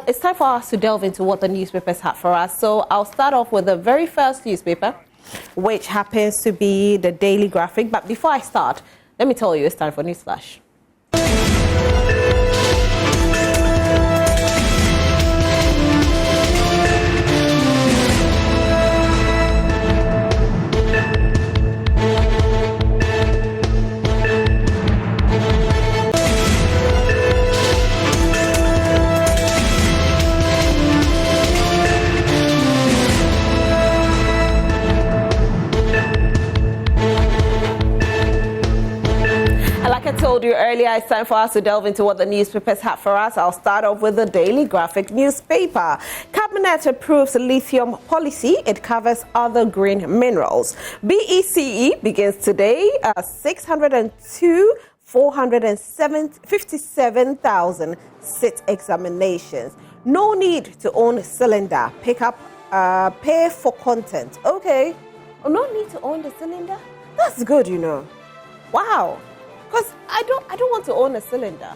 It's time for us to delve into what the newspapers have for us. So I'll start off with the very first newspaper, which happens to be the Daily Graphic. But before I start, let me tell you, it's time for News Flash. I told you earlier, it's time for us to delve into what the newspapers have for us. I'll start off with the Daily Graphic newspaper. Cabinet approves lithium policy. It covers other green minerals. BECE begins today. 657,000 sit examinations. No need to own cylinder. Pick up, pay for content. Okay. Oh, no need to own the cylinder? That's good, you know. Wow. Because I don't want to own a cylinder.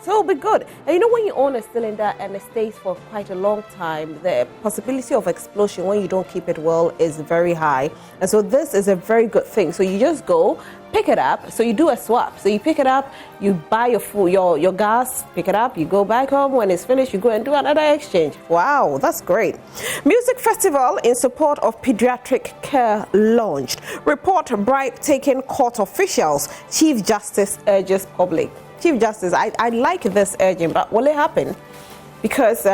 So it'll be good. And you know, when you own a cylinder and it stays for quite a long time, the possibility of explosion when you don't keep it well is very high. And so this is a very good thing. So you just go, pick it up. So you do a swap. So you pick it up, you buy your food, your gas, pick it up, you go back home. When it's finished, you go and do another exchange. Wow, that's great. Music festival in support of pediatric care launched. Report bribe taking court officials. Chief Justice urges public. Chief Justice, I like this urging, but will it happen? Because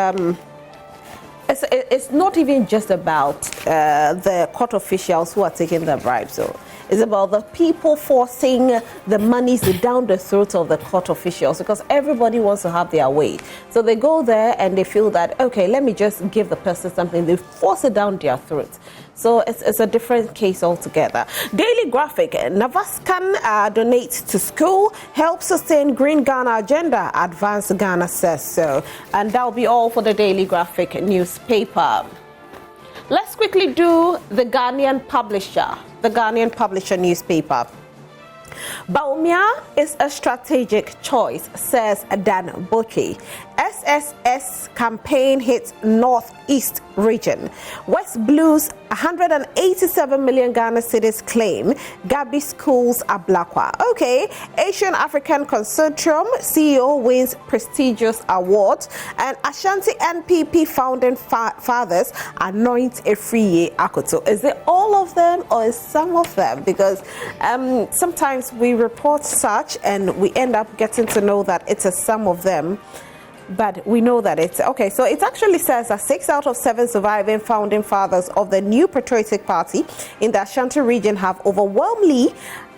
it's not even just about the court officials who are taking the bribes. So it's about the people forcing the monies down the throat of the court officials, because everybody wants to have their way. So they go there and they feel that, okay, let me just give the person something. They force it down their throat. So it's a different case altogether. Daily Graphic, Navascan donates to school, help sustain Green Ghana agenda, Advance Ghana says so. And that'll be all for the Daily Graphic newspaper. Let's quickly do the Ghanaian Publisher newspaper. Baumia is a strategic choice, says Dan Boche. SSS campaign hits Northeast region. West Blues 187 million Ghana cedis claim. Gabi schools are Blakwa. Okay, Asian African Consortium CEO wins prestigious award. And Ashanti NPP founding fathers anoint Efriye Akoto. Is it all of them or is some of them? Because sometimes we report such and we end up getting to know that it's a sum of them. But we know that it's okay. So it actually says that 6 out of 7 surviving founding fathers of the new patriotic party in the Ashanti region have overwhelmingly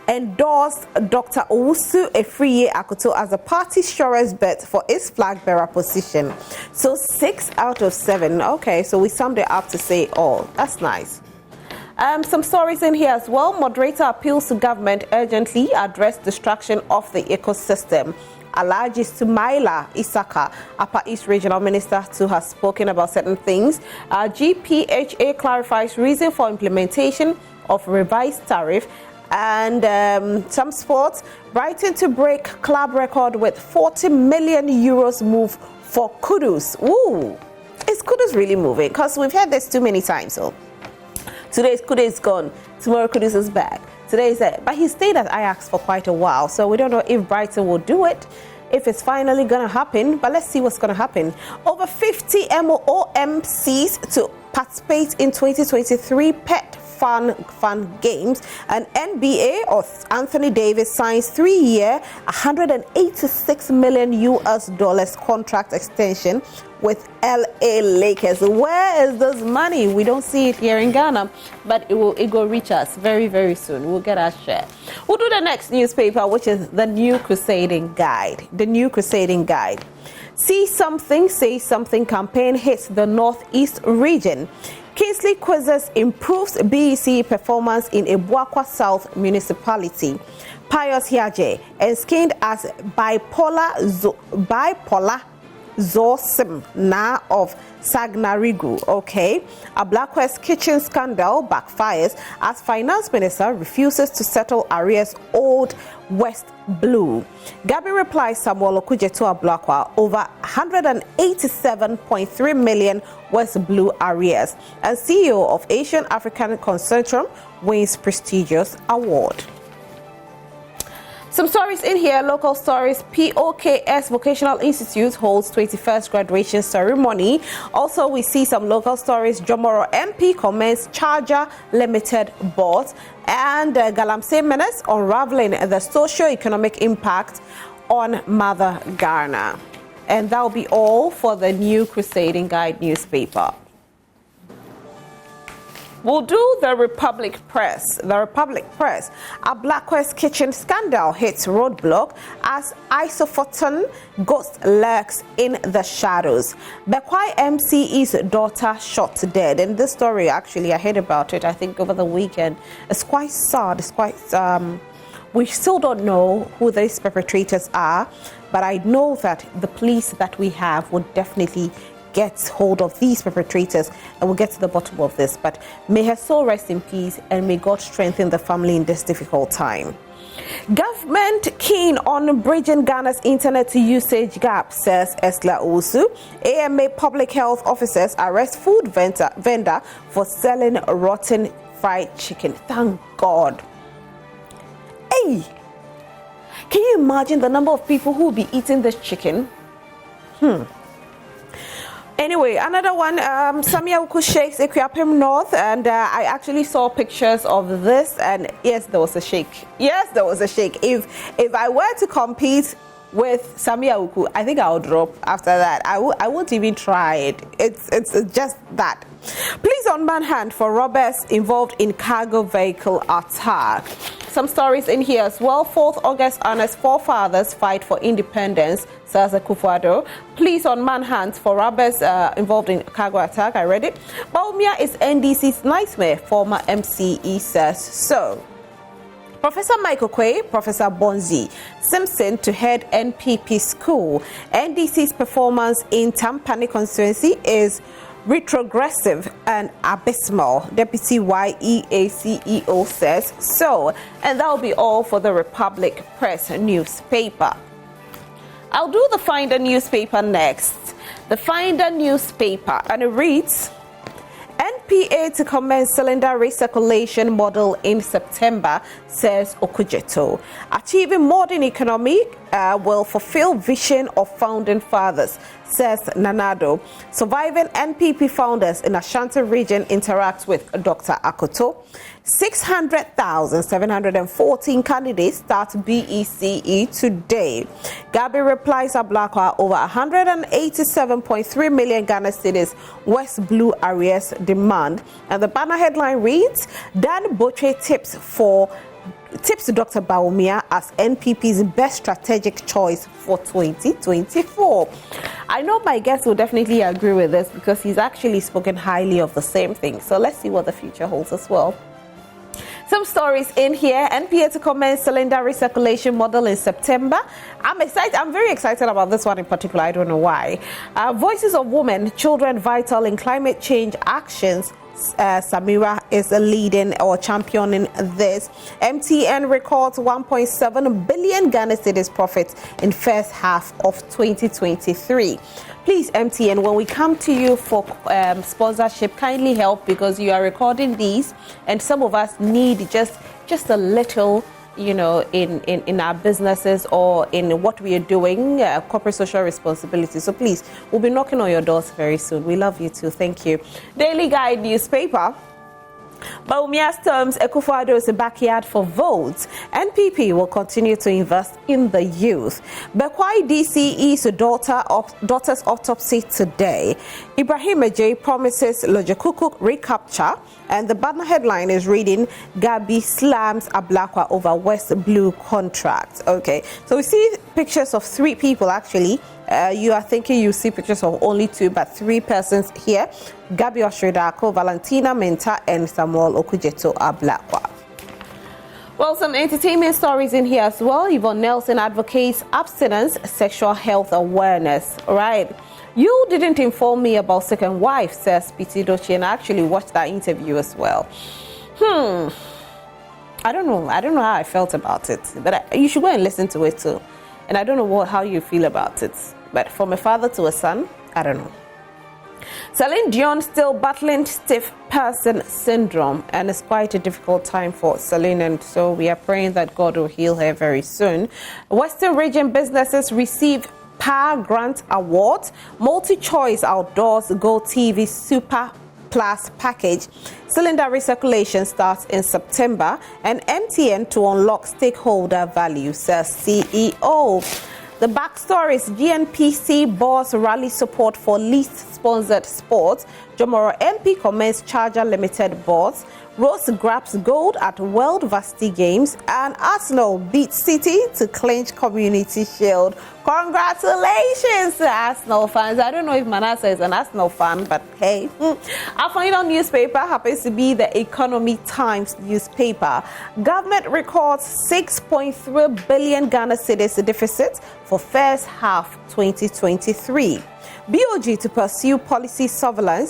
endorsed Dr. Owusu Efriye Akoto as the party's surest bet for its flag bearer position. So 6 out of 7. Okay, so we summed it up to say, oh, that's nice. Some stories in here as well. Moderator appeals to government urgently address destruction of the ecosystem. Alhaji Sumaila Isaka, Upper East Regional Minister, too, has spoken about certain things. GPHA clarifies reason for implementation of revised tariff. And some sports. Brighton to break club record with 40 million euros move for Kudus. Ooh, is Kudus really moving? Because we've heard this too many times. So today's Kudus is gone. Tomorrow Kudus is back. Today is it. But he stayed at Ajax for quite a while. So we don't know if Brighton will do it, if it's finally going to happen. But let's see what's going to happen. Over 50 MOMCs to participate in 2023 Pet Fun Games. And NBA or Anthony Davis signs 3-year, $186 million contract extension with LA Lakers. Where is this money? We don't see it here in Ghana, but it will reach us very, very soon. We'll get our share. We'll do the next newspaper, which is the New Crusading Guide. The New Crusading Guide. See Something, Say Something campaign hits the Northeast region. Kingsley Quizzes improves BEC performance in Ebuakwa South Municipality. Pius Hiaje, enskined as bipolar Zosim Na of Sagnarigu. Okay, a Blackwest kitchen scandal backfires as finance minister refuses to settle arrears owed West Blue. Gabi replies Samuel Okujeto Ablakwa over 187.3 million West Blue arrears, and CEO of Asian African Consortium wins prestigious award. Some stories in here, local stories. POKS Vocational Institute holds 21st graduation ceremony. Also, we see some local stories. Jomoro MP commends Charger Limited board, and Galamsey Menace unraveling the socio-economic impact on Mother Ghana. And that will be all for the New Crusading Guide newspaper. We'll do the Republic Press. The Republic Press. A Blackwest kitchen scandal hits roadblock as Isophoton ghost lurks in the shadows. Bekwai MCE's daughter shot dead. And this story, actually, I heard about it, I think, over the weekend. It's quite sad. It's quite... we still don't know who these perpetrators are, but I know that the police that we have would definitely get hold of these perpetrators, and we'll get to the bottom of this. But may her soul rest in peace, and may God strengthen the family in this difficult time. Government keen on bridging Ghana's internet to usage gap, says Esla Osu. AMA public health officers arrest food vendor for selling rotten fried chicken. Thank God. Hey, can you imagine the number of people who will be eating this chicken? Anyway, another one, Samia Uku shakes Equiapim North, and I actually saw pictures of this, and yes, there was a shake. Yes, there was a shake. If I were to compete with Samia Uku, I think I'll drop after that. I won't even try it. It's just that. Police on manhunt for robbers involved in cargo vehicle attack. Some stories in here as well. 4th August honors forefathers fight for independence, says Akufo-Addo. Police on manhunt for robbers involved in cargo attack. I read it. Baumia is NDC's nightmare, former MCE says so. Professor Michael Quay, Professor Bonzi Simpson to head NPP school. NDC's performance in Tampani constituency is retrogressive and abysmal, Deputy YEA CEO says so. And that will be all for the Republic Press newspaper. I'll do the Finder newspaper next. The Finder newspaper, and it reads, NPA to commence cylinder recirculation model in September, says Okujeto. Achieving modern economy will fulfill vision of founding fathers, says Nanado. Surviving NPP founders in Ashanti region interact with Dr. Akoto. 600,714 candidates start BECE today. Gabi replies Ablakwa over 187.3 million Ghana cedis West Blue arrears demand. And the banner headline reads, Dan Boche tips Dr. Baumia as NPP's best strategic choice for 2024. I know my guest will definitely agree with this because he's actually spoken highly of the same thing. So let's see what the future holds as well. Some stories in here. NPA to commence cylinder recirculation model in September. I'm excited. I'm very excited about this one in particular. I don't know why. Voices of women, children vital in climate change actions. Samira is leading or championing this. MTN records 1.7 billion Ghana cedis profits in first half of 2023. Please, MTN, when we come to you for sponsorship, kindly help, because you are recording these and some of us need just a little, you know, in our businesses or in what we are doing, corporate social responsibility. So please, we'll be knocking on your doors very soon. We love you too. Thank you. Daily Guide newspaper. Baumia's terms Akufo-Addo's backyard for votes. NPP will continue to invest in the youth. Bekwai DCE's daughter's autopsy today. Ibrahim Ajay promises Lojekuku recapture. And the banner headline is reading, Gabi slams Ablakwa over West Blue contract. Okay, so we see pictures of 3 people actually. You are thinking you see pictures of only 2, but 3 persons here. Gabi Oshridako, Valentina Menta, and Samuel Okujeto Ablakwa. Well, some entertainment stories in here as well. Yvonne Nelson advocates abstinence, sexual health awareness. All right. You didn't inform me about second wife, says Piti Dochi, and I actually watched that interview as well. I don't know how I felt about it, but you should go and listen to it too. And I don't know how you feel about it, but from a father to a son, I don't know. Celine Dion still battling stiff person syndrome, and it's quite a difficult time for Celine, and so we are praying that God will heal her very soon. Western region businesses receive Power Grant Awards, multi-choice outdoors Go TV Super Plus package. Cylinder recirculation starts in September, and MTN to unlock stakeholder value, says CEO. The backstory is GNPC boss rally support for least sponsored sports. Jomoro MP commends Charger Limited boss. Rose grabs gold at World Varsity Games, and Arsenal beats City to clinch Community Shield. Congratulations to Arsenal fans. I don't know if Manasseh is an Arsenal fan, but hey. Our final newspaper happens to be the Economy Times newspaper. Government records 6.3 billion Ghana cedis deficit for first half 2023. BOG to pursue policy solvency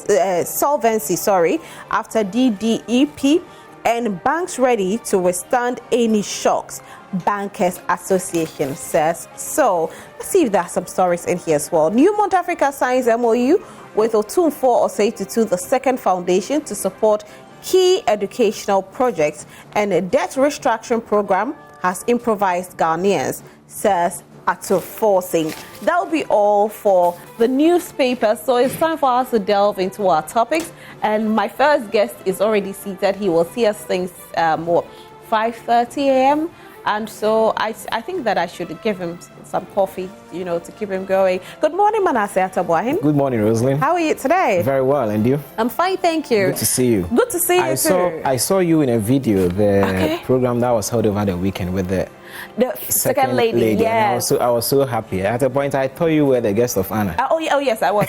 after DDEP, and banks ready to withstand any shocks, Bankers Association says so. Let's see if there are some stories in here as well. New Mont Africa signs MOU with Otumfor Osei-Tutu, the second foundation to support key educational projects, and a debt restructuring program has improvised Ghanaians, says Ato Forcing. That will be all for the newspaper. So it's time for us to delve into our topics. And my first guest is already seated. He will see us since 5:30 a.m. And so I think that I should give him some coffee, to keep him going. Good morning, Manasseh Atabuahin. Good morning, Rosalind. How are you today? Very well, and you? I'm fine, thank you. Good to see you. Good to see you too. I saw you in a video, the program that was held over the weekend with the second lady. Yes. I was so happy. At a point, I thought you were the guest of honor. Oh yes, I was.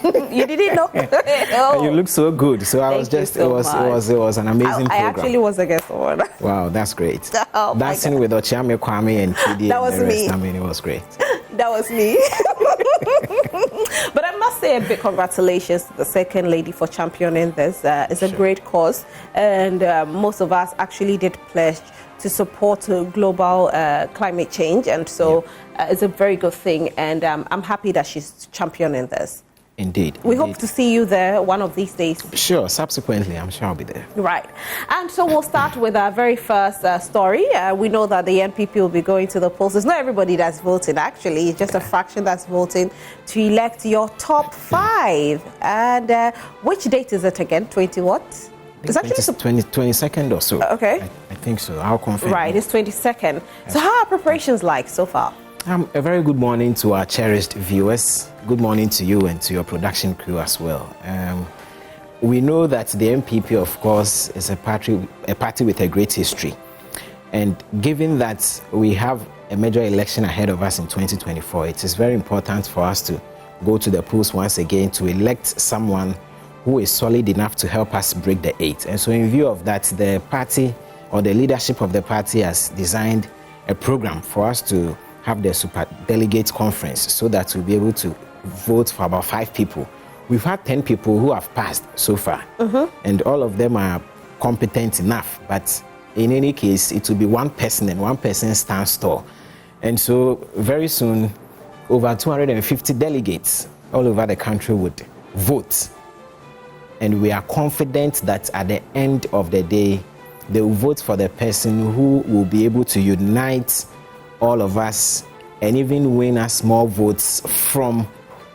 You didn't know? And you look so good. So I was just, it was an amazing program. I actually was a guest of honor. Wow, that's great. Dancing with Ochiame Kwame and Kidi. That was me. I mean, it was great. That was me. But I must say a big congratulations to the second lady for championing this. It's a great cause, and most of us actually did pledge to support global climate change, and so it's a very good thing, and I'm happy that she's championing this. Indeed. We hope to see you there one of these days. Sure, subsequently, I'm sure I'll be there. Right. And so we'll start with our very first story. We know that the NPP will be going to the polls. It's not everybody that's voting, actually. It's just a fraction that's voting to elect your top 5. And which date is it again? 20 what? It's actually 22nd or so. Okay. I think so. I'll confirm. Right, it's 22nd. So how are preparations like so far? A very good morning to our cherished viewers. Good morning to you and to your production crew as well. We know that the NPP, of course, is a party with a great history. And given that we have a major election ahead of us in 2024, it is very important for us to go to the polls once again to elect someone who is solid enough to help us break the 8. And so in view of that, the party or the leadership of the party has designed a program for us to have the super delegate conference so that we'll be able to vote for about 5 people. We've had 10 people who have passed so far, and all of them are competent enough. But in any case, it will be one person, and one person stands tall. And so very soon, over 250 delegates all over the country would vote. And we are confident that at the end of the day, they will vote for the person who will be able to unite all of us and even win us more votes from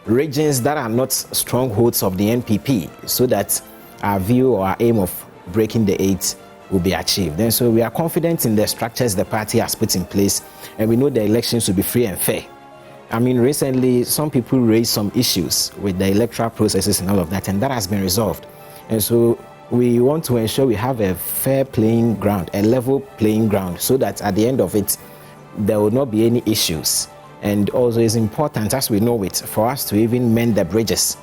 regions that are not strongholds of the NPP, so that our view or our aim of breaking the 8 will be achieved. And so we are confident in the structures the party has put in place, and we know the elections will be free and fair. I mean, recently some people raised some issues with the electoral processes and all of that, and that has been resolved. And so we want to ensure we have a fair playing ground, a level playing ground, so that at the end of it, there will not be any issues. And also it's important, as we know it, for us to even mend the bridges.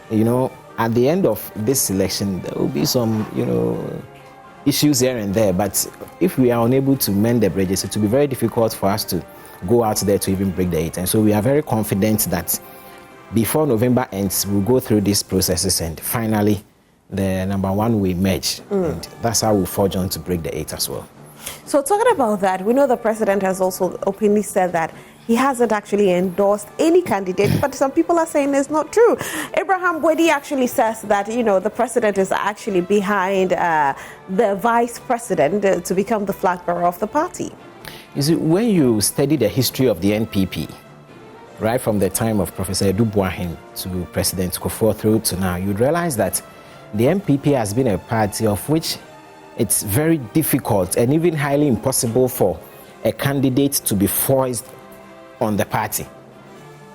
At the end of this election, there will be some, issues here and there. But if we are unable to mend the bridges, it will be very difficult for us to go out there to even break the 8. And so we are very confident that before November ends, we'll go through these processes and finally the number one will emerge. And that's how we'll forge on to break the 8 as well. So talking about that, we know the president has also openly said that he hasn't actually endorsed any candidate, but some people are saying it's not true. Abraham Gwedi actually says that, the president is actually behind the vice president to become the flag bearer of the party. You see, when you study the history of the NPP, right from the time of Professor Dapaah to President Kufuor through to now, you'd realize that the NPP has been a party of which it's very difficult and even highly impossible for a candidate to be forced on the party.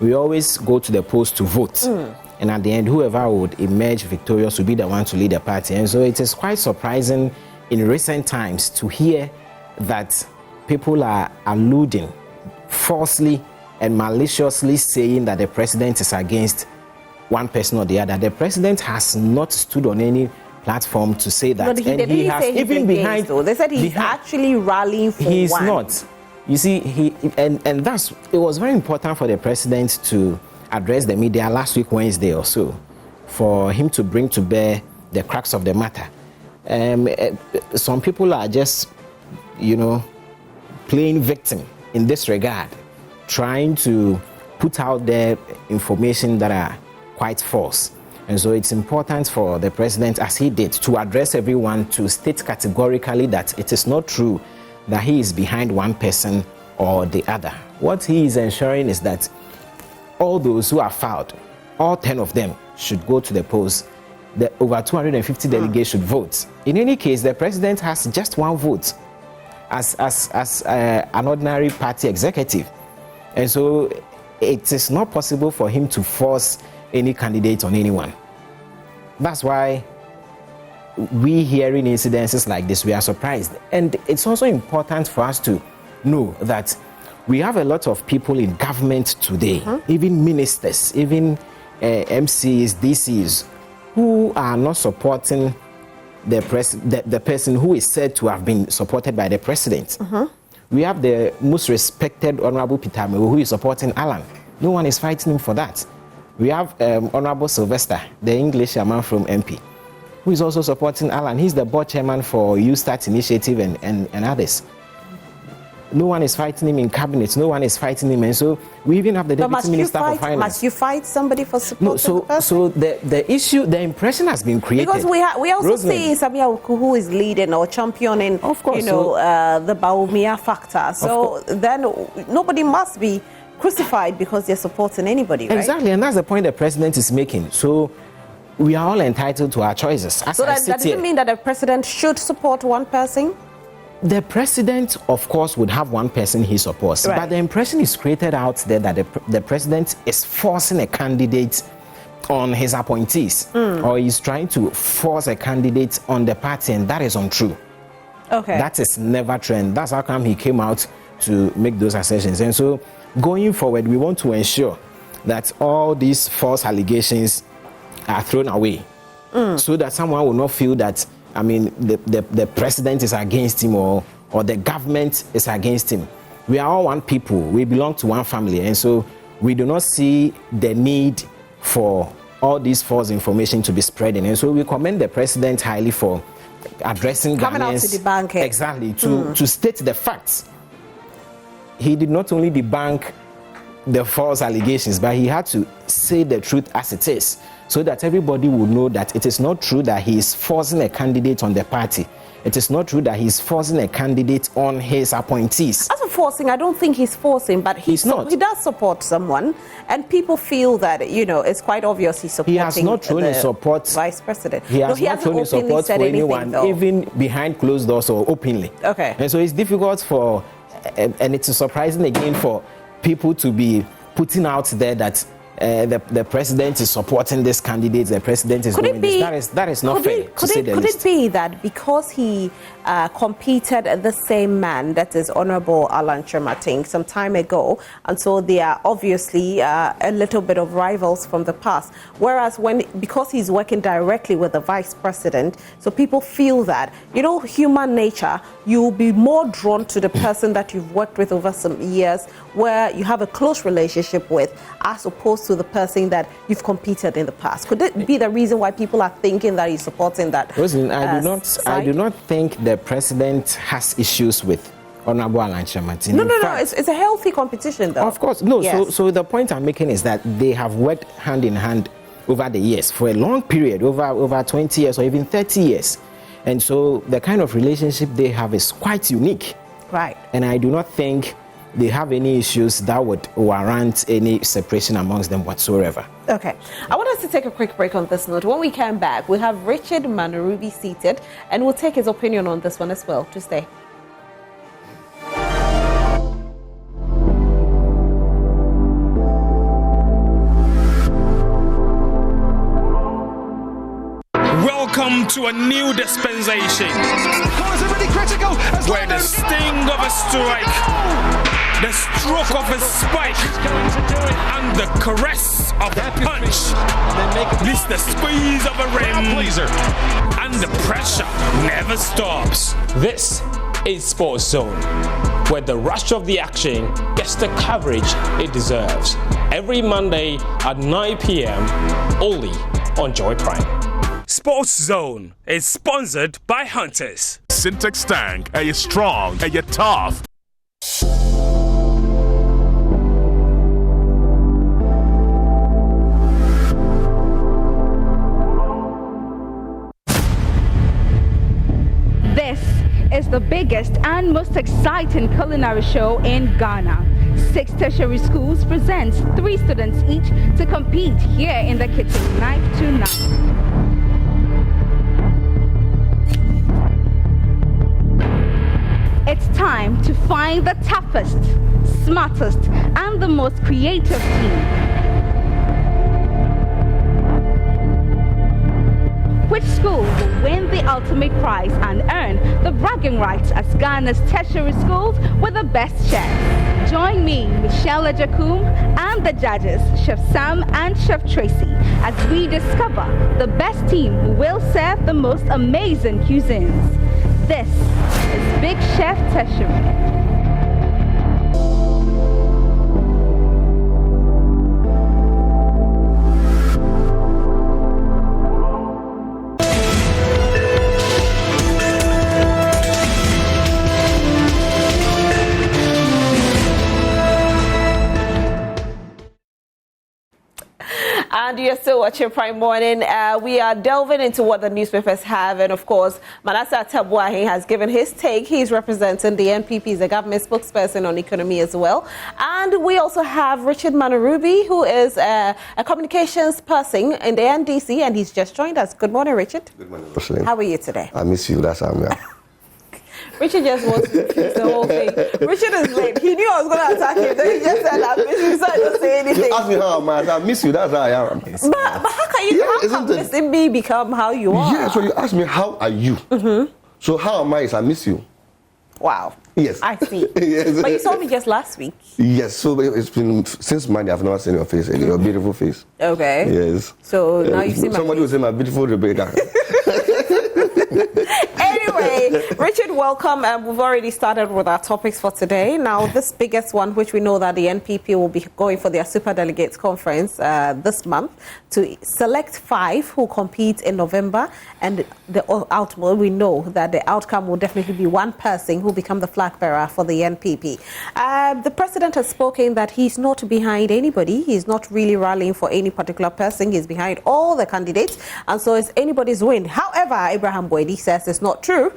We always go to the polls to vote. And at the end, whoever would emerge victorious will be the one to lead the party. And so it is quite surprising in recent times to hear that people are alluding falsely and maliciously saying that the president is against one person or the other. The president has not stood on any platform to say that. But he has even behind. They said he's actually rallying for he's one. Not. You see, and that's it was very important for the president to address the media last week Wednesday or so, for him to bring to bear the crux of the matter. Some people are just, playing victim in this regard, trying to put out there information that are quite false. And so it's important for the president, as he did, to address everyone, to state categorically that it is not true that he is behind one person or the other. What he is ensuring is that all those who are filed, all 10 of them, should go to the polls. The over 250 delegates should vote. In any case, the president has just one vote as an ordinary party executive. And so it is not possible for him to force any candidate on anyone. That's why we hearing incidences like this, we are surprised. And it's also important for us to know that we have a lot of people in government today, even ministers, even MCs, DCs, who are not supporting the person who is said to have been supported by the president. We have the most respected Honorable Peter Mewo, who is supporting Alan. No one is fighting him for that. We have Honorable Sylvester, the English man from MP, who is also supporting Alan. He's the board chairman for Youth Start Initiative and others. No one is fighting him in cabinet. No one is fighting him. And so we even have the Deputy Minister for Finance. Must you fight somebody for supporting the person? So the issue, the impression has been created. Because we also see Samia who is leading or championing, of course, the Bawumia factor. So then nobody must be crucified because they're supporting anybody, right? Exactly, and that's the point the president is making. So we are all entitled to our choices. So that doesn't mean that the president should support one person? The president, of course, would have one person he supports. Right. But the impression is created out there that the president is forcing a candidate on his appointees, or he's trying to force a candidate on the party, and that is untrue. Okay. That is never true, and that's how come he came out to make those assertions. And so going forward, we want to ensure that all these false allegations are thrown away, so that someone will not feel that, the president is against him or the government is against him. We are all one people. We belong to one family. And so we do not see the need for all this false information to be spreading. And so we commend the president highly for addressing coming out to debunk it. Exactly, to state the facts. He did not only debunk the false allegations, but he had to say the truth as it is, so that everybody will know that it is not true that he is forcing a candidate on the party. It is not true that he is forcing a candidate on his appointees. As for forcing, I don't think he's forcing, but he does support someone, and people feel that, it's quite obvious he's supporting. He has not shown his support. Vice president. He has not shown his support for anyone, even behind closed doors or openly. Okay. And so it's difficult for, and it's surprising again for people to be putting out there that the president is supporting this candidate, the president is doing this. That is not fair, to say the least. Could it be that because he competed the same man, that is Honorable Alan Chemating, some time ago, and so they are obviously a little bit of rivals from the past, whereas because he's working directly with the vice president, so people feel that, human nature, you'll be more drawn to the person that you've worked with over some years, where you have a close relationship with, as opposed to the person that you've competed in the past? Could it be the reason why people are thinking that he's supporting that? Listen, I do not think the president has issues with Honorable Alan Shamati. No. It's a healthy competition, though. Of course, no. Yes. So the point I'm making is that they have worked hand in hand over the years for a long period, over 20 years or even 30 years, and so the kind of relationship they have is quite unique. Right. And I do not think they have any issues that would warrant any separation amongst them whatsoever. Okay. I want us to take a quick break on this note. When we come back, we have Richard Manarubi seated, and we'll take his opinion on this one as well. To stay. Welcome to a new dispensation where the sting of a strike, the stroke of a spike, and the caress of a punch meets the squeeze of a rim, and the pressure never stops. This is Sports Zone, where the rush of the action gets the coverage it deserves. Every Monday at 9 p.m. only on Joy Prime. Sports Zone is sponsored by Hunters. Syntax Tank, are you strong, are you tough? This is the biggest and most exciting culinary show in Ghana. 6 tertiary schools presents 3 students each to compete here in the kitchen night to night. It's time to find the toughest, smartest, and the most creative team. Which school will win the ultimate prize and earn the bragging rights as Ghana's tertiary schools with the best chef? Join me, Michelle Ejakum, and the judges, Chef Sam and Chef Tracy, as we discover the best team who will serve the most amazing cuisines. This is Big Chef Tertiary. And you're still watching Prime Morning. We are delving into what the newspapers have, and of course, Manasseh Tabuahi has given his take. He's representing the NPP, he's a government spokesperson on economy as well. And we also have Richard Manarubi, who is a communications person in the NDC, and he's just joined us. Good morning, Richard. Good morning, Roslyn. How are you today? I miss you. That's how I'm here. Richard just wants to fix the whole thing. Richard is late. He knew I was going to attack him. Then he just said, I miss you, so I don't say anything. You ask me how am I miss you. That's how I am. But how can you, how can missing me become how you are? Yeah, so you ask me, how are you? Mm-hmm. So how am I is I miss you. Wow. Yes. I see. Yes. But you saw me just last week. Yes, so it's been, since Monday, I've never seen your face again, your beautiful face. Okay. Yes. So now you see my Somebody will say my beautiful Rebecca. Anyway, Richard, welcome. We've already started with our topics for today. Now, this biggest one, which we know that the NPP will be going for their Super Delegates Conference this month to select 5 who compete in November. And we know that the outcome will definitely be one person who will become the flag bearer for the NPP. The president has spoken that he's not behind anybody. He's not really rallying for any particular person. He's behind all the candidates. And so it's anybody's win. However, Abraham Boedi says it's not true.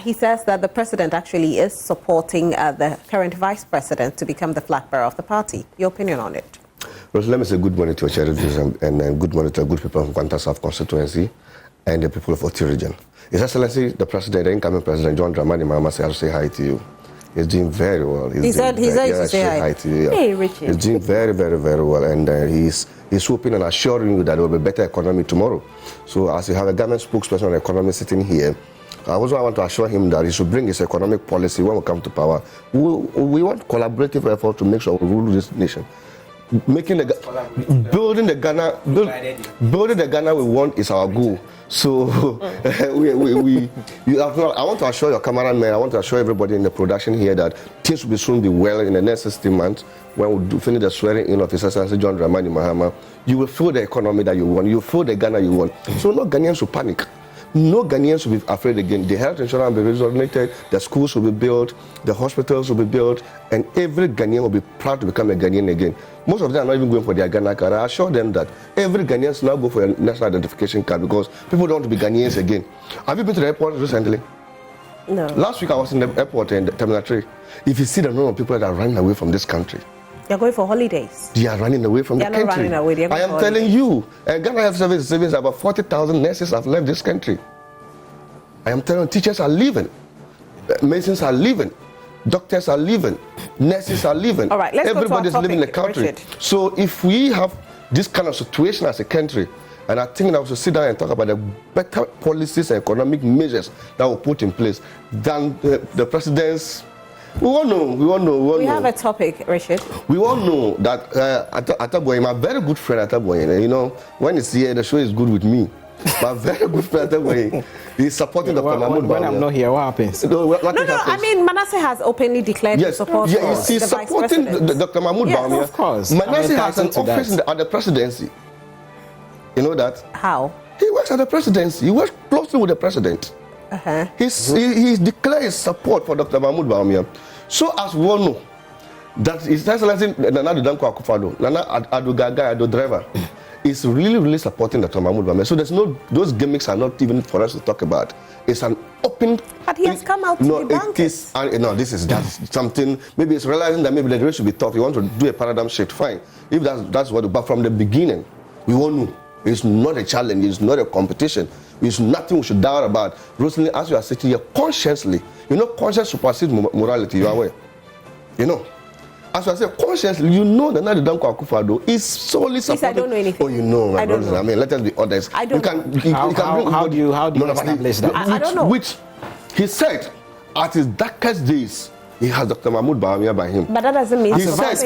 He says that the president actually is supporting the current vice president to become the flag bearer of the party. Your opinion on it? Roslyn, let me say good morning to your charities and good morning to good people from Kwanta South constituency and the people of Oti region. His Excellency, the president, the incoming president, John Dramani Mahama, says, I say hi to you. He's doing very well. He said to say hi to you. Yeah. Hey, Richard. He's doing very, very, very well. And he's hoping and assuring you that there will be better economy tomorrow. So as you have a government spokesperson on the economy sitting here, I also want to assure him that he should bring his economic policy when we come to power. We want collaborative effort to make sure we rule this nation. building the Ghana we want is our goal. So I want to assure your cameraman, I want to assure everybody in the production here that things will soon be well in the next 16 months when we finish the swearing in of His Excellency John Dramani Mahama. You will feel the economy that you want. You will feel the Ghana you want. So no Ghanaians will panic. No Ghanaians will be afraid again. The health insurance will be resonated, the schools will be built, the hospitals will be built, and every Ghanaian will be proud to become a Ghanaian again. Most of them are not even going for their Ghana card. I assure them that every Ghanaian now go for a national identification card because people don't want to be Ghanaians again. Have you been to the airport recently? No. Last week I was in the airport in Terminal 3. If you see the number of people that are running away from this country, they're going for holidays. They are running away from the country. Not running away. I am telling you, Ghana Health Service savings about 40,000 nurses have left this country. I am telling you, teachers are leaving, medicines are leaving, doctors are leaving, nurses are leaving. All right, let's Everybody's go to our topic, leaving the country. Richard. So if we have this kind of situation as a country, and I think that we should sit down and talk about the better policies and economic measures that will put in place than the president's. We all know. We have a topic, Richard. We all know that Ataboy, my very good friend Ataboy, you know, when he's here, the show is good with me. My very good friend Ataboy, he's supporting Dr. Mahmoud Bawumia. When I'm not here, what happens? No, I mean, Manasseh has openly declared his support for he's supporting Dr. Mahmoud Bawumia. Of course. Manasseh has an office at the presidency. You know that? How? He works at the presidency. He works closely with the president. He declared his support for Dr. Mahmoud Bawumia. So as we all know, that His Excellency Nana Danko Akufo-Addo, Nana Addo Gaga, Addo driver, is really supporting Dr. Mahmoud Bawumia. So there's those gimmicks are not even for us to talk about. It's an open. But he has come out to debunk it. This is just something. Maybe it's realizing that maybe the race should be tough. You want to do a paradigm shift, fine. If that's what. But from the beginning, we all knew it's not a challenge. It's not a competition. It's nothing we should doubt about. Rosalie, as you are sitting here consciously, you know, conscience supersedes morality. You are aware. You know. As I say, consciously, you know that Nana Danko Akufo-Addo is solely supporting. I don't know anything. Oh, you know, my brother. I mean, let us be honest. I don't know. How do you establish that? I don't know. Which he said, at his darkest days, he has Dr. Mahmoud Bawumia by him. But that doesn't mean he said, He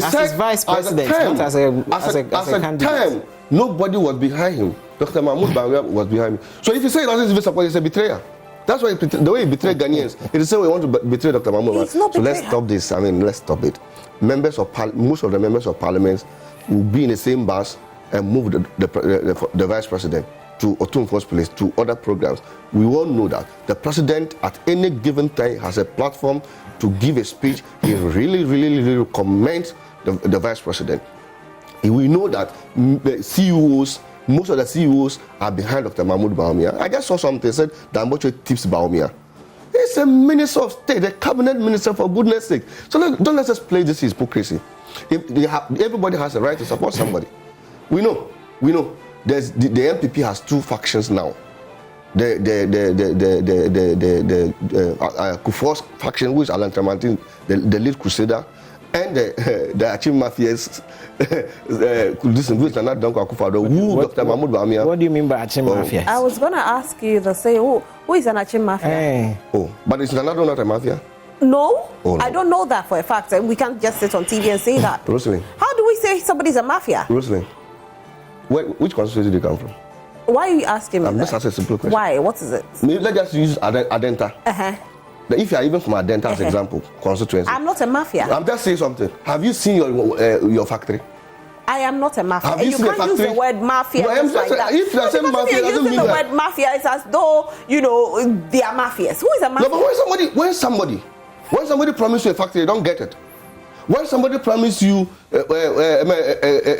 said, as vice president, not as a candidate. Time, nobody was behind him. Dr. Mahmoud Bawumia was behind him. So if you say he doesn't even support, he's a betrayer. That's why the way he betrayed Ghanaians. It is the way we want to betray Dr. Mahmoud. So let's stop this. I mean, let's stop it. Most of the members of parliament will be in the same bus and move the vice president to Otumfuo's place, to other programs. We all know that the president at any given time has a platform to give a speech. He really commends the vice president. We know that the CEOs, most of the CEOs are behind Dr. Mahmoud Bawumia. I just saw something said Damboche tips Bawumia. He's a minister of state, a cabinet minister, for goodness sake. So don't let us play this hypocrisy. Everybody has a right to support somebody. We know. There's the MPP has two factions now. The Kufuor's faction, which is Alan Tramantin, the lead crusader, and the Achim Mafias, which are not Danko Akufo-Addo, who Dr. Mahmoud Bawumia. What do you mean by Achim Mafias? I was going to ask you to say, who is an Achim Mafia? Hey. But is Nanado not a mafia? No, no, I don't know that for a fact. We can't just sit on TV and say that. Rosalind. How do we say somebody's a mafia? Rosalind, which constituency do you come from? Why are you asking me I'm that? just asking a simple question. Why? What is it? Let's just use Adenta. If you are even from Adenta as example, constituency. I'm not a mafia. I'm just saying something. Have you seen your factory? I am not a mafia. Have you can't use the word mafia just like that. If you're saying mafia, you're using the word mafia, it's as though, they are mafias. Who is a mafia? No, but when somebody promises you a factory, you don't get it. When somebody promises you a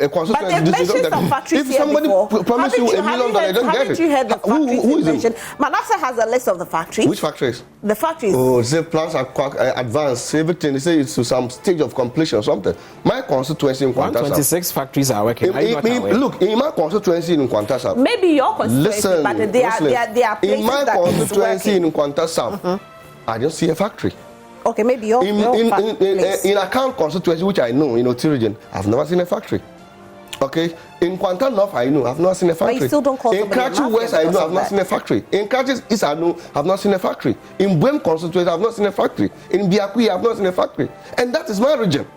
constituency, but they've mentioned some factories if somebody promises you $1 million, you don't get it. Haven't you heard the factories who is mentioned? Manasseh has a list of the factories. Which factories? The factories. Oh, the plans are advanced. Everything. They say it's to some stage of completion or something. My constituency in Kwantasa. 126 factories are working. Look, in my constituency in Kwantasa. Maybe your constituency, but they are places in my that constituency in Kwantasa, I don't see a factory. Okay, maybe your in Account constituency, which I know, Tirogen, I've never seen a factory. Okay, in Kwanta North, I know, I've not seen a factory. But you still don't call in Karachi West, I know, I've not seen a factory. In Karachi East, I know, I've not seen a factory. In Buem constituency, I've not seen a factory. In Biakui, I've not seen a factory. And that is my region.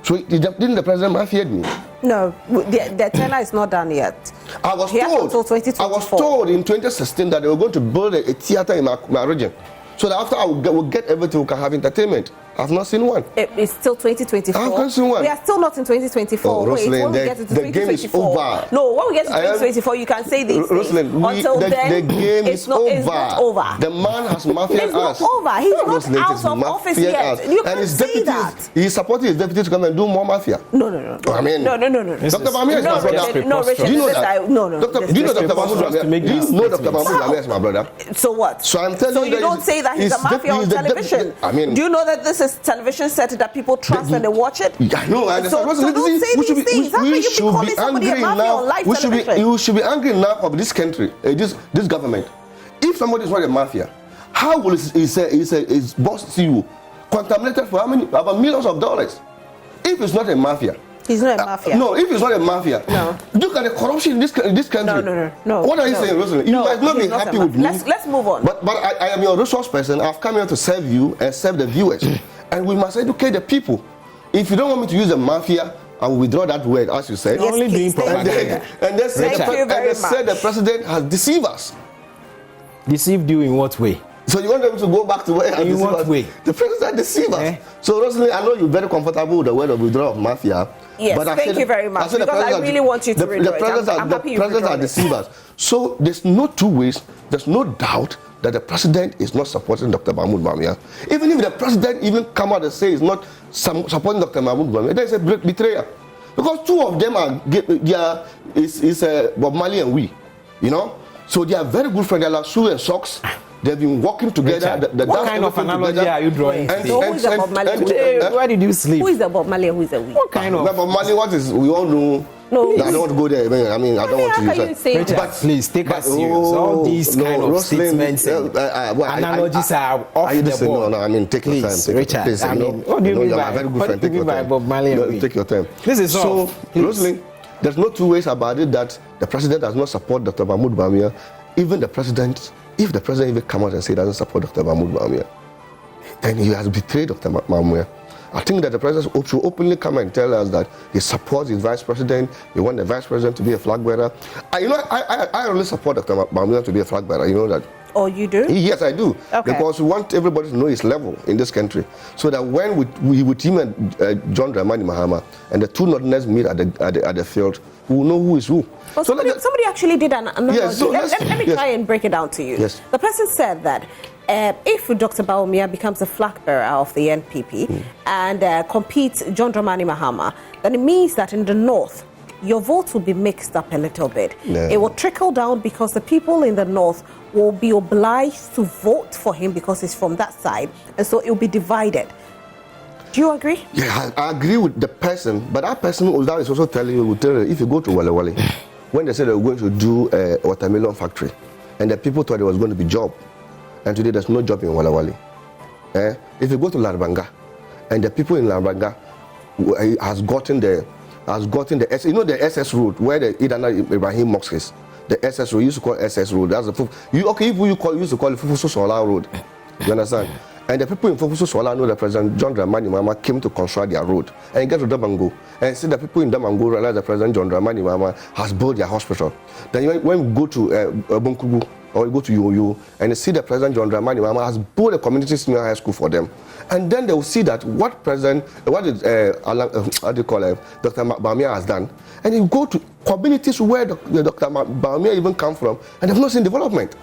So didn't the president mafiaed me? No, the tenure is not done yet. I was Until 2024. I was told in 2016 that they were going to build a theater in my region, so that after I will get everything, we can have entertainment. I've not seen one. It's still 2024. I've not seen one. We are still not in 2024. Oh, Wait, Rosalind, when we get into the game is 2024. over. No, when we get to 2024, you can say these Rosalind, things. Until then, the game it's is not, over. It's not over. The man has mafiaed It's us. not over. He's not Rosalind, out it's of office mafiaed yet. us. You And can't his say deputies, that. he's supporting his deputies to come and do more mafia. No. I mean, No. Dr. Bamia is my brother. No, Richard, Do you know this that? I- no. Do you know Dr. Mahmoud Bamia? Do you know Dr. Mahmoud Bamia is my brother? So what? So I'm telling So you you that don't say that he's a mafia on television. I mean, do you know that this is television set that people trust and they watch it? I know. I So don't say these things. How can you be calling somebody a mafia on live television? You should be angry now of this country, this government. If somebody is not a mafia, how will his boss CEO contaminated for how many? About millions of dollars? If it's not a mafia. He's not a mafia. No, if it's not a mafia, no. Look at the corruption in this country. No. What are you saying, Rosalie? You might not be happy with me. Let's move on. But I am your resource person. I've come here to serve you and serve the viewers. And we must educate the people. If you don't want me to use the mafia, I will withdraw that word, as you said. Yes, Only doing please, thank propaganda. And they said the president has deceived us. Deceived you in what way? So you want them to go back to where in what way? The president deceived us. So Rosalie, I know you're very comfortable with the word of withdrawal of mafia. Yes, but thank you very much. Because I really want you to read it. I'm happy you president are deceivers. So there's no two ways. There's no doubt that the president is not supporting Dr. Mahmoud Bamia. Even if the president even come out and say he's not supporting Dr. Mahmoud Bamia, there's a betrayal. Because two of them is Bob Marley and we, you know. So they are very good friends. They are like shoe and socks. They've been working together. What kind of analogy are you drawing? So who is the Bob Marley? Where did you sleep? Who is the Bob Marley and who is the we? What kind of? Bob Marley, what is, we all know. No, I don't want to go there. I mean, I don't want to use you that. say Richard, that? please take us serious. All these kind of statements and analogies are off the board. No, I mean, take your time. Richard, Please, I mean, what do you mean by Bob Marley and we? Take your time. This is so, Rosalind, there's no two ways about it that the president does not support Dr. Mahmoud Bamia. Even the president, if the president even come out and say he doesn't support Dr. Mahmoud Bamia, then he has betrayed Dr. Bamia. I think that the president should openly come and tell us that he supports his vice president. He wants the vice president to be a flag bearer. I really support Dr. Bamia to be a flag bearer. You know that. Oh, you do? Yes, I do. Okay. Because we want everybody to know his level in this country, so that when we with him and John Dramani Mahama and the two Northerners meet at the field, we will know who is who. Well, so somebody actually did an analogy. Yes, so let me try and break it down to you. Yes. The person said that if Dr. Bawumia becomes a flag bearer of the NPP and competes John Dramani Mahama, then it means that in the north, your votes will be mixed up a little bit. No. It will trickle down because the people in the north will be obliged to vote for him because he's from that side, and so it will be divided. Do you agree? Yeah, I agree with the person, but that person that is also telling you, if you go to Wale Wale, when they said they were going to do a watermelon factory, and the people thought it was going to be job, and today there's no job in Wale Wale. If you go to Larbanga, and the people in Larbanga has gotten the you know the SS road where the Idana Ibrahim Mosque is. The SS road, you used to call SS road. That's the you used to call it Fufusu Sola road. You understand? And the people in Fufusu Sola know that President John Dramani Mahama came to construct their road. And you get to Damango and see the people in Damango realize that President John Dramani Mahama has built their hospital. Then when we go to Bunkubu or we go to Yoyo and you see that President John Dramani Mahama has built a community senior high school for them. And then they will see that what Dr. Bawumia has done. And you go to communities where Dr. Bawumia even come from, and they've not seen development.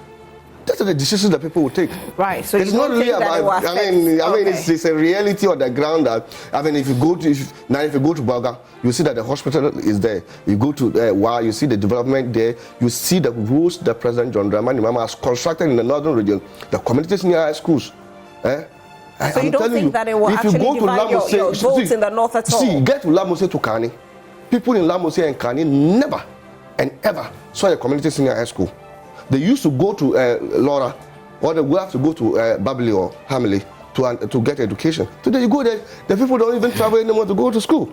That's the decisions that people will take. Right. So it's not really about. I mean, it's a reality on the ground that. I mean, if you go to Baga, you see that the hospital is there. You go to you see the development there. You see the roads that President John Dramani Mahama has constructed in the northern region, the communities near high schools. So you don't think that it will actually divide your votes in the north at all? See, get to Lamose to Kani. People in Lamose and Kani never and ever saw a community senior high school. They used to go to Laura, or they will have to go to Babili or Hamley to get education. Today you go there, the people don't even travel anymore to go to school.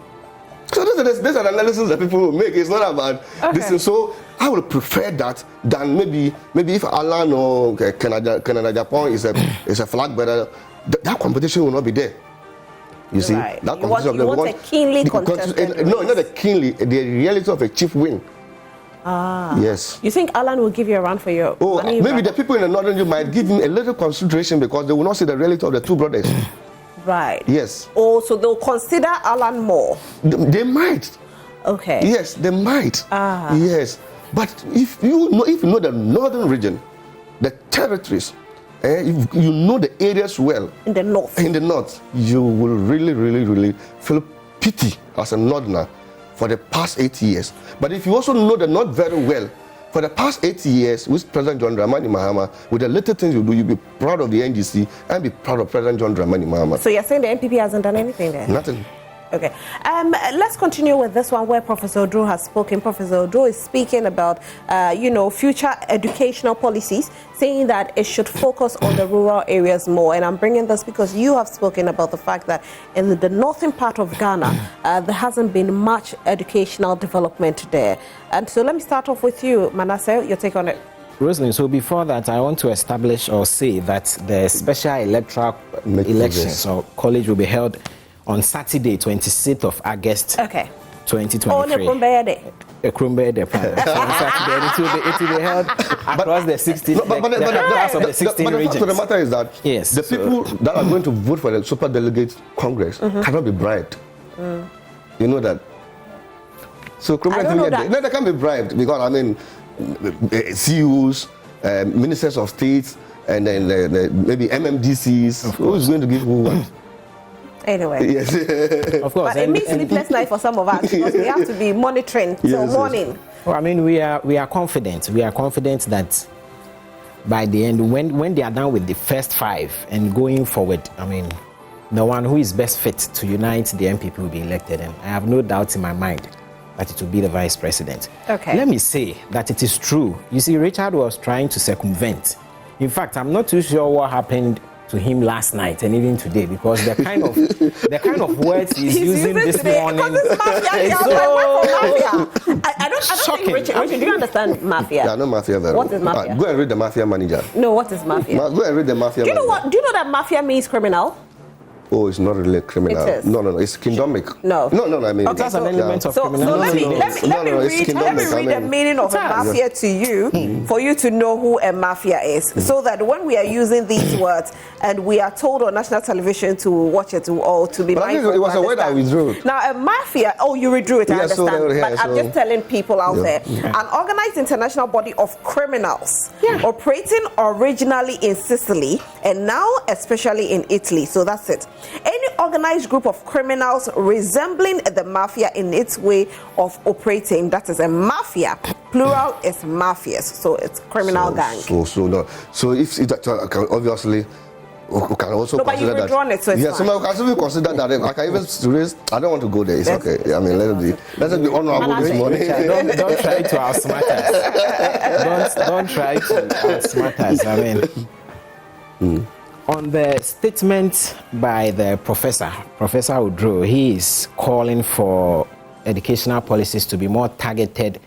So this is an analysis that people will make. It's not about this. So I would prefer that than maybe if Alan or Canada Japan is a flag bearer, that competition will not be there. You see, Right. that You want a keenly contested No, not a keenly. The reality of a chief win. Yes. You think Alan will give you a run for your money? Maybe the people in the northern you might give him a little consideration because they will not see the reality of the two brothers. Right. Yes. Oh, so they'll consider Alan more. They might. Okay. Yes, they might. Yes. But if you know the northern region, the territories, if you know the areas well. In the north, you will really, really, really feel pity as a northerner for the past 8 years. But if you also know the north very well, for the past 8 years with President John Dramani Mahama, with the little things you do, you'll be proud of the NDC and be proud of President John Dramani Mahama. So you're saying the NPP hasn't done anything there? Nothing. Okay. Let's continue with this one where Professor Odro has spoken. Professor Odro is speaking about, future educational policies, saying that it should focus on the rural areas more. And I'm bringing this because you have spoken about the fact that in the northern part of Ghana, there hasn't been much educational development there. And so let me start off with you, Manasseh, your take on it. Rosalind, so before that, I want to establish or say that the special electoral elections or college will be held on Saturday, 26th of August, 2023. Oh, Krumbeya Day. Krumbeya Day. So on Saturday, it will be held across the 16 regions. So the matter is that the people that are going to vote for the Super Delegate Congress cannot be bribed. You know that. So Krumbeya they can be bribed because CEOs, ministers of state, and then maybe MMDCs. Who is going to give who what? Anyway, yes. Of course, but it means sleepless night for some of us because we have to be monitoring till morning. Well, we are confident. We are confident that by the end, when they are done with the first 5 and going forward, the one who is best fit to unite the MPP will be elected, and I have no doubt in my mind that it will be the vice president. Okay. Let me say that it is true. You see, Richard was trying to circumvent. In fact, I'm not too sure what happened to him last night and even today, because the kind of words he's using this morning. I don't think Richard, do you understand mafia? Yeah, I know mafia very well. What is mafia? Go and read the Mafia Manager. No, what is mafia? Go and read the Mafia Do you know Manager. what? Do you know that mafia means criminal? Oh, it's not really criminal. It is. No, it's kingdomic. No. I mean, that's an element of criminality. So let me read the meaning of a mafia to you for you to know who a mafia is, so that when we are using these words and we are told on national television to watch it or to be mindful. It was a word I withdrew. Now, a mafia, you withdrew it, I understand. But I'm just telling people out there, an organized international body of criminals operating originally in Sicily and now especially in Italy. So that's it. Any organized group of criminals resembling the mafia in its way of operating, that is a mafia. Plural is mafias, so it's criminal gang. So if it obviously we can also but consider you've withdrawn it, so it's fine. So we can still consider that. I can even raise. I don't want to go there. It's okay. Let it be honorable this morning. Don't try to outsmart us. Don't try to outsmart us. On the statement by the Professor Odro, he is calling for educational policies to be more targeted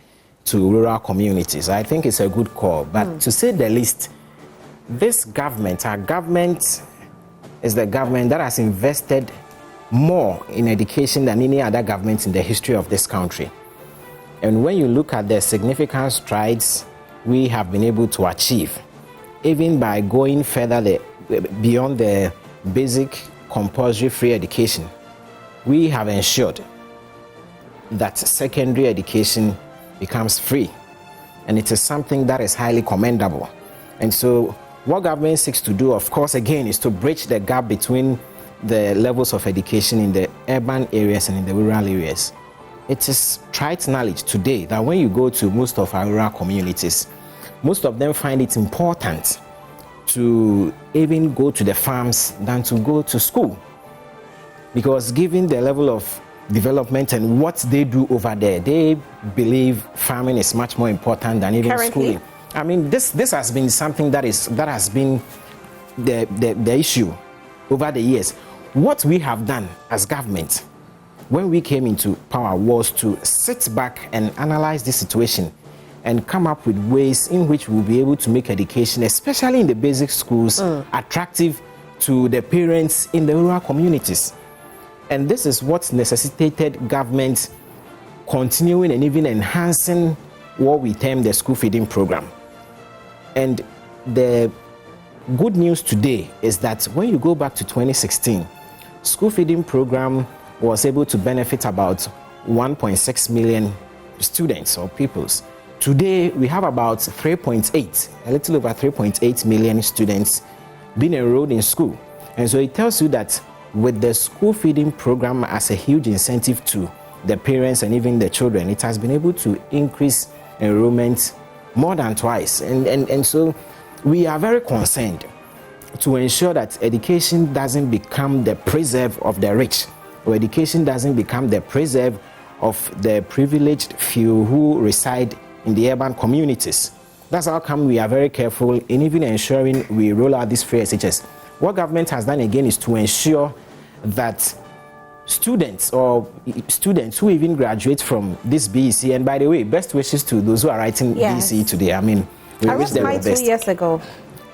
to rural communities. I think it's a good call, but to say the least, this government, our government, is the government that has invested more in education than any other government in the history of this country. And when you look at the significant strides we have been able to achieve, even by going further beyond the basic compulsory free education, we have ensured that secondary education becomes free. And it is something that is highly commendable. And so what government seeks to do, of course, again, is to bridge the gap between the levels of education in the urban areas and in the rural areas. It is trite knowledge today that when you go to most of our rural communities, most of them find it important to even go to the farms than to go to school. Because given the level of development and what they do over there, they believe farming is much more important than even schooling. This has been something that has been the issue over the years. What we have done as government when we came into power was to sit back and analyze this situation and come up with ways in which we'll be able to make education, especially in the basic schools, attractive to the parents in the rural communities. And this is what necessitated government continuing and even enhancing what we term the school feeding program. And the good news today is that when you go back to 2016, school feeding program was able to benefit about 1.6 million students or pupils. Today, we have about 3.8, a little over 3.8 million students being enrolled in school. And so it tells you that with the school feeding program as a huge incentive to the parents and even the children, it has been able to increase enrollment more than twice. And so we are very concerned to ensure that education doesn't become the preserve of the rich, or education doesn't become the preserve of the privileged few who reside in the urban communities. That's how come we are very careful in even ensuring we roll out these free SHS. What government has done again is to ensure that students who even graduate from this BEC, and by the way, best wishes to those who are writing BEC today. I mean, I wrote mine 2 years ago.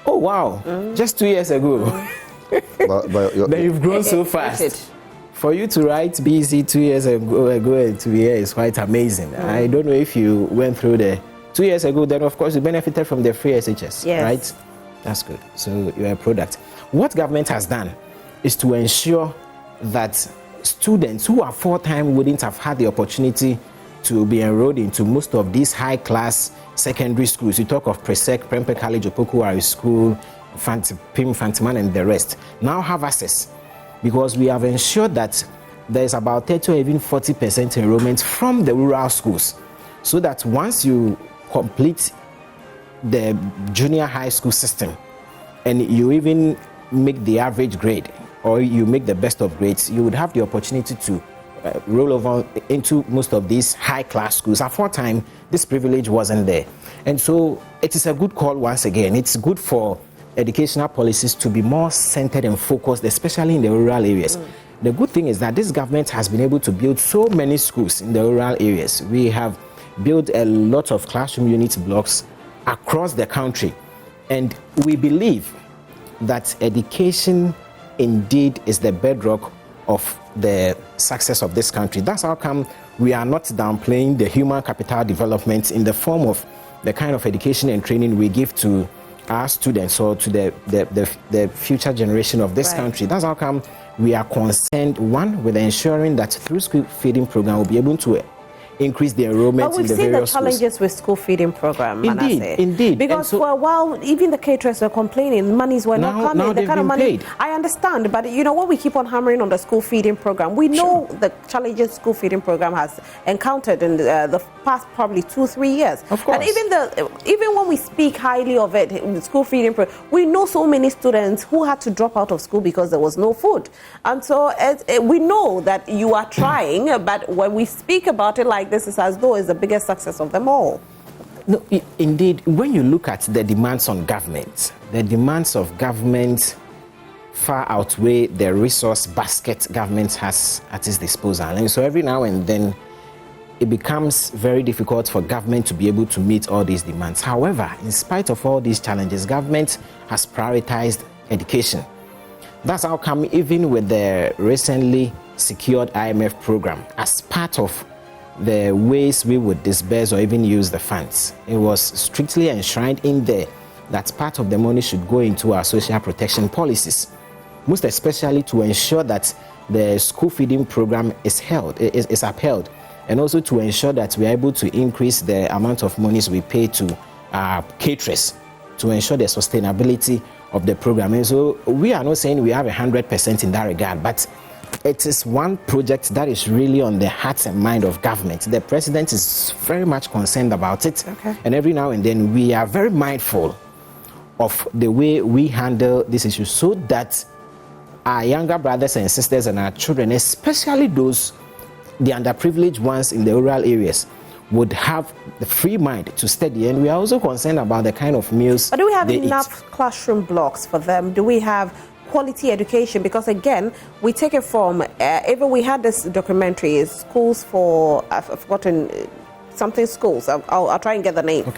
Oh wow, just 2 years ago. Then you've grown so fast. For you to write BEC 2 years ago and to be here is quite amazing. I don't know if you went through the 2 years ago, then of course you benefited from the free SHS, right? That's good. So you're a product. What government has done is to ensure that students who are full-time wouldn't have had the opportunity to be enrolled into most of these high-class secondary schools. You talk of Presec, Prempeh College, Opoku School, Pim, Fantiman, and the rest, now have access, because we have ensured that there is about 30 or even 40% enrollment from the rural schools, so that once you complete the junior high school system and you even make the average grade, or you make the best of grades, you would have the opportunity to roll over into most of these high-class schools. At one time, this privilege wasn't there. And so it is a good call once again. It's good for educational policies to be more centered and focused, especially in the rural areas. The good thing is that this government has been able to build so many schools in the rural areas. We have built a lot of classroom unit blocks across the country. And we believe that education indeed is the bedrock of the success of this country. That's how come we are not downplaying the human capital development in the form of the kind of education and training we give to our students or to the future generation of this country. That's how come we are concerned, one, with ensuring that through school feeding program we'll be able to increase the enrollment in the various schools. But we've seen the challenges with school feeding program, Indeed. Because so, for a while, even the caterers were complaining, monies were not coming. Now the kind of money, paid. I understand, but you know what, we keep on hammering on the school feeding program. We know the challenges school feeding program has encountered in the past probably 2-3 years. Of course. And even when we speak highly of it, the school feeding program, we know so many students who had to drop out of school because there was no food. And so we know that you are trying, but when we speak about it like this, is as though it's the biggest success of them all. No, indeed, when you look at the demands on government, the demands of government far outweigh the resource basket government has at its disposal. And so every now and then, it becomes very difficult for government to be able to meet all these demands. However, in spite of all these challenges, government has prioritized education. That's how come even with the recently secured IMF program, as part of the ways we would disburse or even use the funds, it was strictly enshrined in there that part of the money should go into our social protection policies, most especially to ensure that the school feeding program is upheld, and also to ensure that we are able to increase the amount of monies we pay to caterers to ensure the sustainability of the program. And so we are not saying we have 100% in that regard, but it is one project that is really on the heart and mind of government. The president is very much concerned about it. And every now and then we are very mindful of the way we handle this issue so that our younger brothers and sisters and our children, especially those, the underprivileged ones in the rural areas, would have the free mind to study. And we are also concerned about the kind of meals. But do we have enough classroom blocks for them? Do we have quality education? Because again, we take it from, even we had this documentary, schools for, I've forgotten, something schools, I'll try and get the name.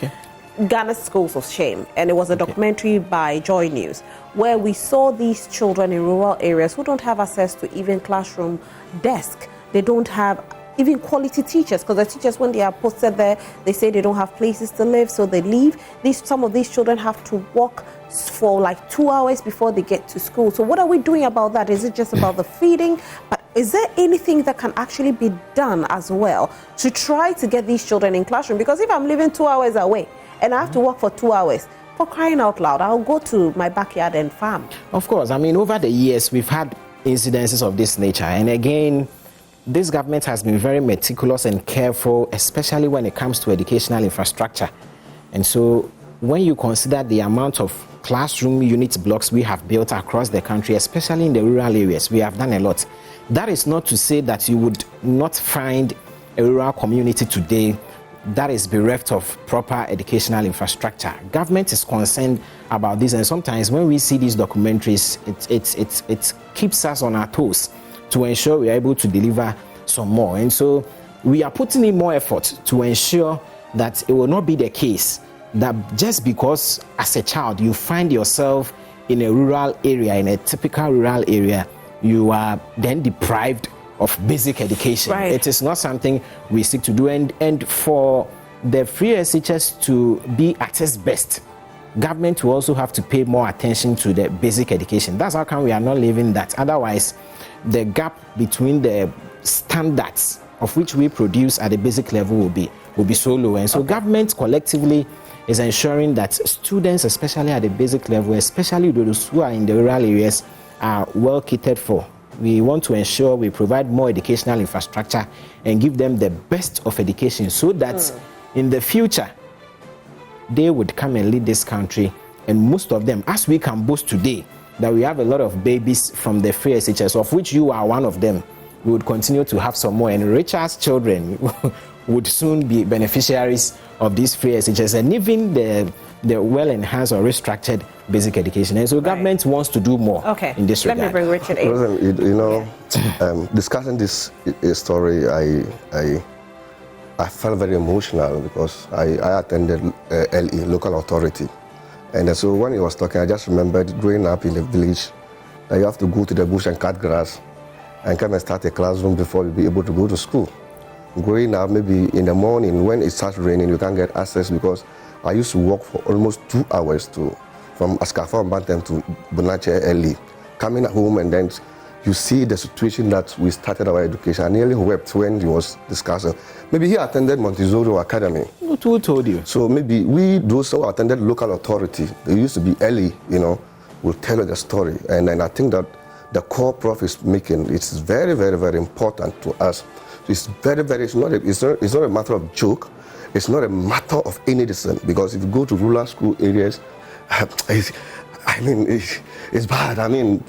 Ghana's Schools of Shame, and it was a documentary by Joy News, where we saw these children in rural areas who don't have access to even classroom desk. They don't have even quality teachers, because the teachers, when they are posted there, they say they don't have places to live, so they leave. Some of these children have to walk for like 2 hours before they get to school. So what are we doing about that? Is it just about the feeding? But is there anything that can actually be done as well to try to get these children in classroom? Because if I'm living 2 hours away and I have to walk for 2 hours, for crying out loud, I'll go to my backyard and farm. Of course. I mean, over the years, we've had incidences of this nature. And again, this government has been very meticulous and careful, especially when it comes to educational infrastructure. And so when you consider the amount of classroom unit blocks we have built across the country, especially in the rural areas, we have done a lot. That is not to say that you would not find a rural community today that is bereft of proper educational infrastructure. Government is concerned about this, and sometimes when we see these documentaries, it keeps us on our toes to ensure we are able to deliver some more. And so we are putting in more effort to ensure that it will not be the case that just because as a child you find yourself in a rural area, in a typical rural area, you are then deprived of basic education. Right. It is not something we seek to do. And for the free SHS to be at its best, government will also have to pay more attention to the basic education. That's how come we are not leaving that. Otherwise, the gap between the standards of which we produce at the basic level will be so low. And so government collectively is ensuring that students, especially at the basic level, especially those who are in the rural areas, are well catered for. We want to ensure we provide more educational infrastructure and give them the best of education so that in the future, they would come and lead this country. And most of them, as we can boast today, that we have a lot of babies from the free SHS, of which you are one of them. We would continue to have some more, and Richard's children would soon be beneficiaries of these free SHS, and even the well-enhanced or restructured basic education. And so government wants to do more in this regard. Let me bring Richard in. You know, discussing this story, I felt very emotional because I attended LE, local authority. And so when he was talking, I just remembered growing up in the village that you have to go to the bush and cut grass and come and start a classroom before you'll be able to go to school. Growing up, maybe in the morning when it starts raining, you can't get access because I used to walk for almost 2 hours from Askafa and Bantam to Bonache LE. Coming home, and then you see the situation that we started our education. I nearly wept when he was discussing. Maybe he attended Montessori Academy. Who told you? So maybe those who attended local authority, they used to be LE, will tell you the story. And I think that the core Prof is making, it's very, very, very important to us. It's very, very, it's not a matter of joke. It's not a matter of any distance, because if you go to rural school areas, it's bad. I mean,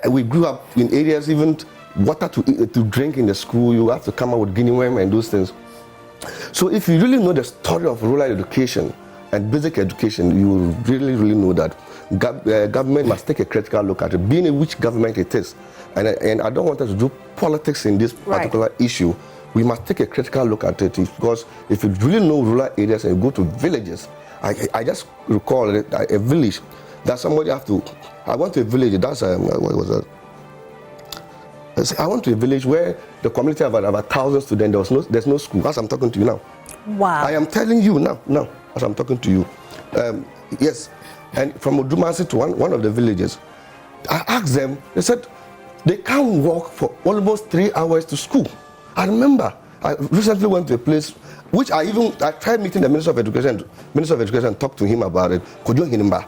we grew up in areas, even water to drink in the school, you have to come out with guinea worm and those things. So if you really know the story of rural education and basic education, you will really, really know that government must take a critical look at it, being which government it is. And I don't want us to do politics in this particular issue. We must take a critical look at it, because if you really know rural areas and you go to villages, I just recall a village that somebody have to. I went to a village. That's what was that? I went to a village where the community have about 1,000 students. There's no school. As I'm talking to you now. Wow. I am telling you now as I'm talking to you. Yes, and from Odumasi to one of the villages, I asked them. They said they can't walk for almost 3 hours to school. I remember I recently went to a place which I tried meeting the Minister of Education and talked to him about it. Could you remember?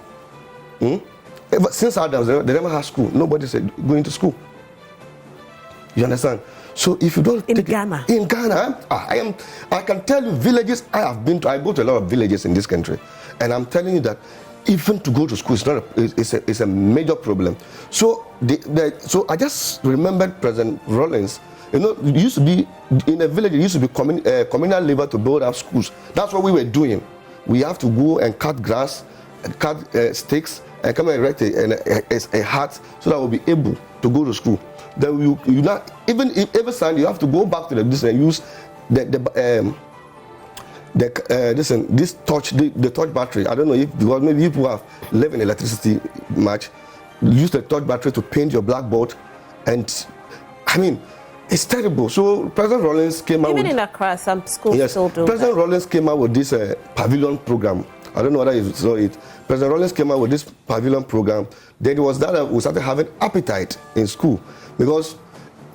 But since Adams, they never had school. Nobody said going to school. You understand? So if you don't in Ghana, I can tell you villages I have been to. I go to a lot of villages in this country, and I'm telling you that even to go to school is a major problem. So so I just remembered President Rollins. It used to be in a village. It used to be communal labor to build up schools. That's what we were doing. We have to go and cut grass, cut sticks, and come and erect a hut so that we'll be able to go to school. Then you not even if every Sunday you have to go back to the distance and use this torch, the torch battery. I don't know if, because maybe people have lived in electricity much, use the torch battery to paint your blackboard, and I mean, it's terrible. So President Rawlings came out. Even in Accra, some schools still do. President that. Rawlings came out with this pavilion program. I don't know whether you saw it. President Rawlings came out with this pavilion program. Then it was that we started having appetite in school, because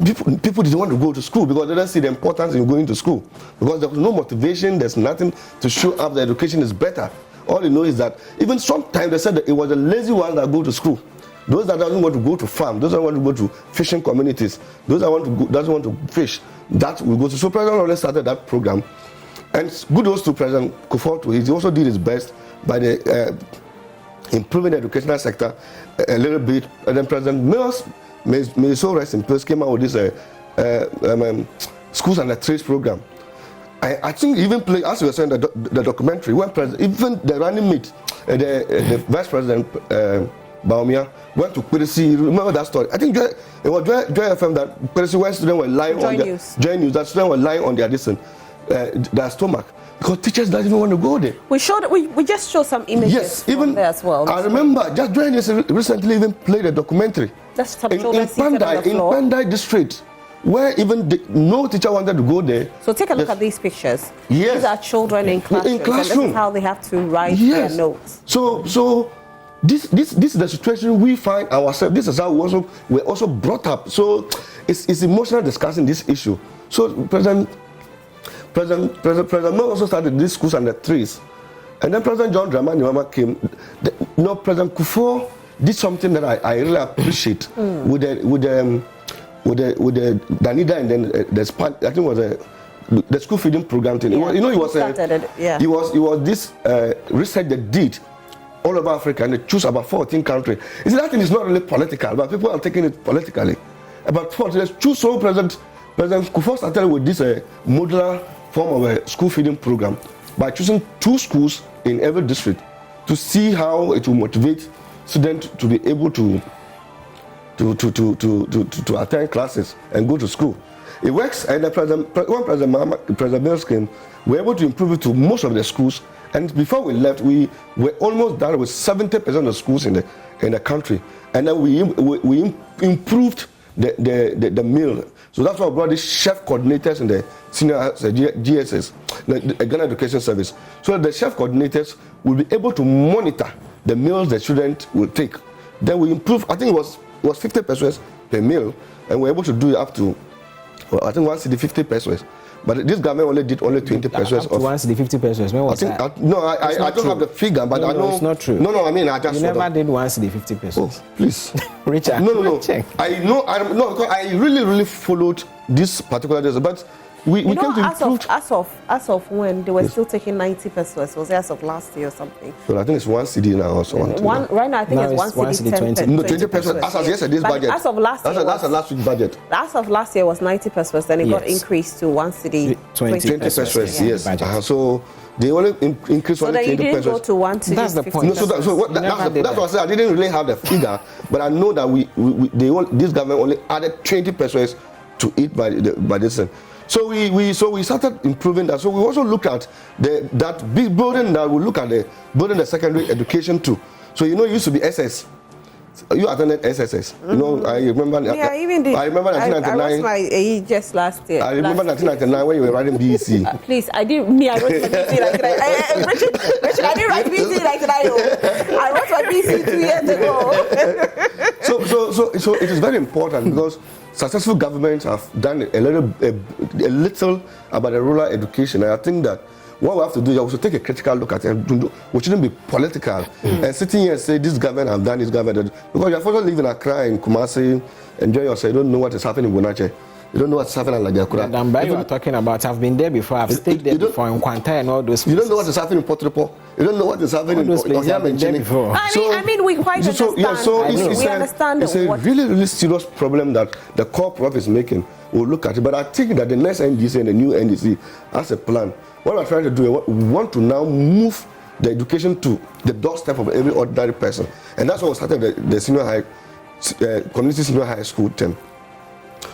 people didn't want to go to school because they didn't see the importance in going to school, because there was no motivation. There's nothing to show up the education is better. All they know is that even sometimes they said that it was the lazy ones that go to school. Those that don't want to go to farm, those that want to go to fishing communities, those that doesn't want to fish, that will go to. So President Rawlings started that program, and kudos to President Kufuor. He also did his best by the improving the educational sector a little bit. And then President Mills, may so rest in peace, came out with this schools and the trades program. I think even play, as you were saying, the documentary, when even the running mate, the Vice President Baumia went to Kwesi. Remember that story? I think it was Joy FM that Kwesi, where students were lying on their Joy News, that students were lying on their their stomach, because teachers don't even want to go there. We just showed some images. Yes, even there as well. I remember just Joy News recently even played a documentary. That's some in Pandai district, where even no teacher wanted to go there. So take a look at these pictures. Yes. These are children in classrooms. And this is how they have to write their notes. So this is the situation we find ourselves. This is how we're also brought up. So it's emotional discussing this issue. So President Mo also started these schools and the trees, and then President John Dramani Mahama came. President Kufuor did something that I really appreciate with the Danida, and then the span. I think it was the school feeding program thing. Yeah. He was this research that did all over Africa, and they choose about 14 countries. You see, that thing is not really political, but people are taking it politically. About 14, let's choose. So President Kufuor started with this modular form of a school feeding program by choosing 2 schools in every district to see how it will motivate students to be able to attend classes and go to school. It works, and when President Mills came, we were able to improve it to most of the schools. And before we left, we were almost done with 70% of schools in the country. And then we improved the meal. So that's why we brought these chef coordinators in the senior GSS, the Ghana Education Service. So the chef coordinators will be able to monitor the meals the student will take. Then we improve. I think it was 50 pesos per meal, and we're able to do it up to, I think, 1 cedi 50 pesos. But this government did only 20 pesos. Up to 1 cedi 50 pesos. When was that? I don't have the figure, but I know it's not true. No, I mean, I just you never did 1 cedi 50 pesos. Oh, please, Richard. No. I know. Because I really followed this particular day, but we came to improve. As of when they were still taking 90 pesos, was it as of last year or something? Well, I think it's 1 cedi now or something. Right now, I think it's 1 cedi 20. No, 20 pesos. As of yesterday's budget. As of last year, that's last week's budget. As of last year was 90 pesos, then it got increased to 1 cedi 20 pesos. Yes. So they only increased only 20 pesos. So you didn't go to 1 cedi. That's the point. No, that's what I said. I didn't really have the figure, but I know that this government only added 20 pesos to it by this. So we started improving that. So we also looked at that big building that we look at building the secondary education too. So it used to be SS. You attended SSS. I remember. Yeah, I even did. I remember 1999. I wrote my AE just last year. I remember 1999 when you were writing BEC. Please, I didn't. I wrote my BEC like that. Richard, I didn't write BEC like that. I wrote my BEC 2 years ago. So it is very important because successful governments have done a little about the rural education, and I think that what we have to do is also take a critical look at it. We shouldn't be political and sitting here and say this government have done, this government, because you're also living in Accra, in Kumasi, enjoying yourself. You don't know what is happening in Bonache. You don't know what's happening in Lajakura. Damba, you are talking about, I've been there before, I've stayed there before in Kwanta and all those places. You don't know what is happening in Potripo. You don't know what is happening in those places. I've been there before. I mean, we quite understand. We understand. It's a really serious problem that the core prof is making. We'll look at it. But I think that the next NDC and the new NDC has a plan. What we're trying to do, we want to now move the education to the doorstep of every ordinary person. And that's why we started the senior high, community senior high school term.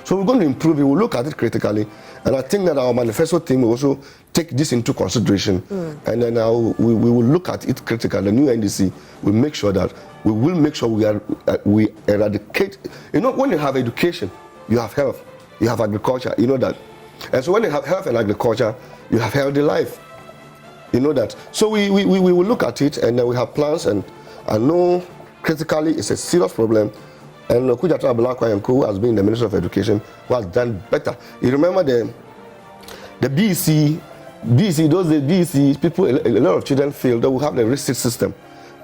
So we're going to improve it. We'll look at it critically. And I think that our manifesto team will also take this into consideration. And then we will look at it critically. The new NDC will make sure that we eradicate. You know, when you have education, you have health, you have agriculture, you know that. And so when you have health and agriculture, you have healthy life. You know that. So we will look at it, and then we have plans, and I know critically it's a serious problem. And Kujatra Ablakwa, who has been the Minister of Education, who has done better. You remember the BEC, those BEC people, a lot of children feel that we have the receipt system.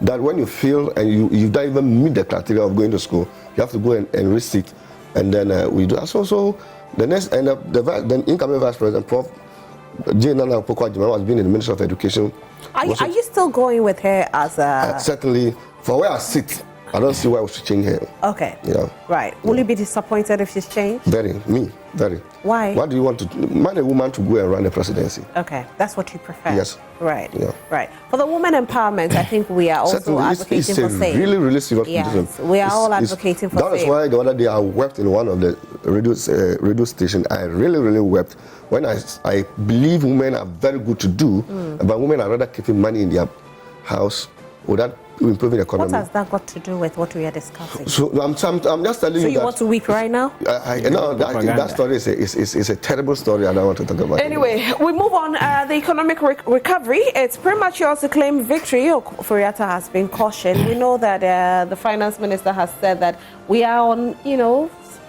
That when you fail and you don't even meet the criteria of going to school, you have to go and receipt. And then we do that. So the next, and the incoming Vice President, Prof. J. Nana Opoku-Agyeman, has been in the Ministry of Education. Are you still going with her as a... certainly, for where I sit, I don't see why we should change her. Okay. Yeah. Right. Will you be disappointed if she's changed? Very. Why? Why do you want to man a woman to go and run the presidency? Okay. That's what you prefer? Yes. Right. Yeah. Right. For the woman empowerment, I think we are also certainly, advocating for same. Really, really serious position. We are all advocating for same. That is why the other day I wept in one of the radio stations. I really, really wept when I believe women are very good to do, but women are rather keeping money in their house without improving the economy. What has that got to do with what we are discussing? So I'm just telling you. So you want to weep right now? That story is a terrible story. I don't want to talk about it. Anyway, we move on. The economic recovery. It's premature to claim victory. Furiata has been cautioned. We know that the finance minister has said that we are on,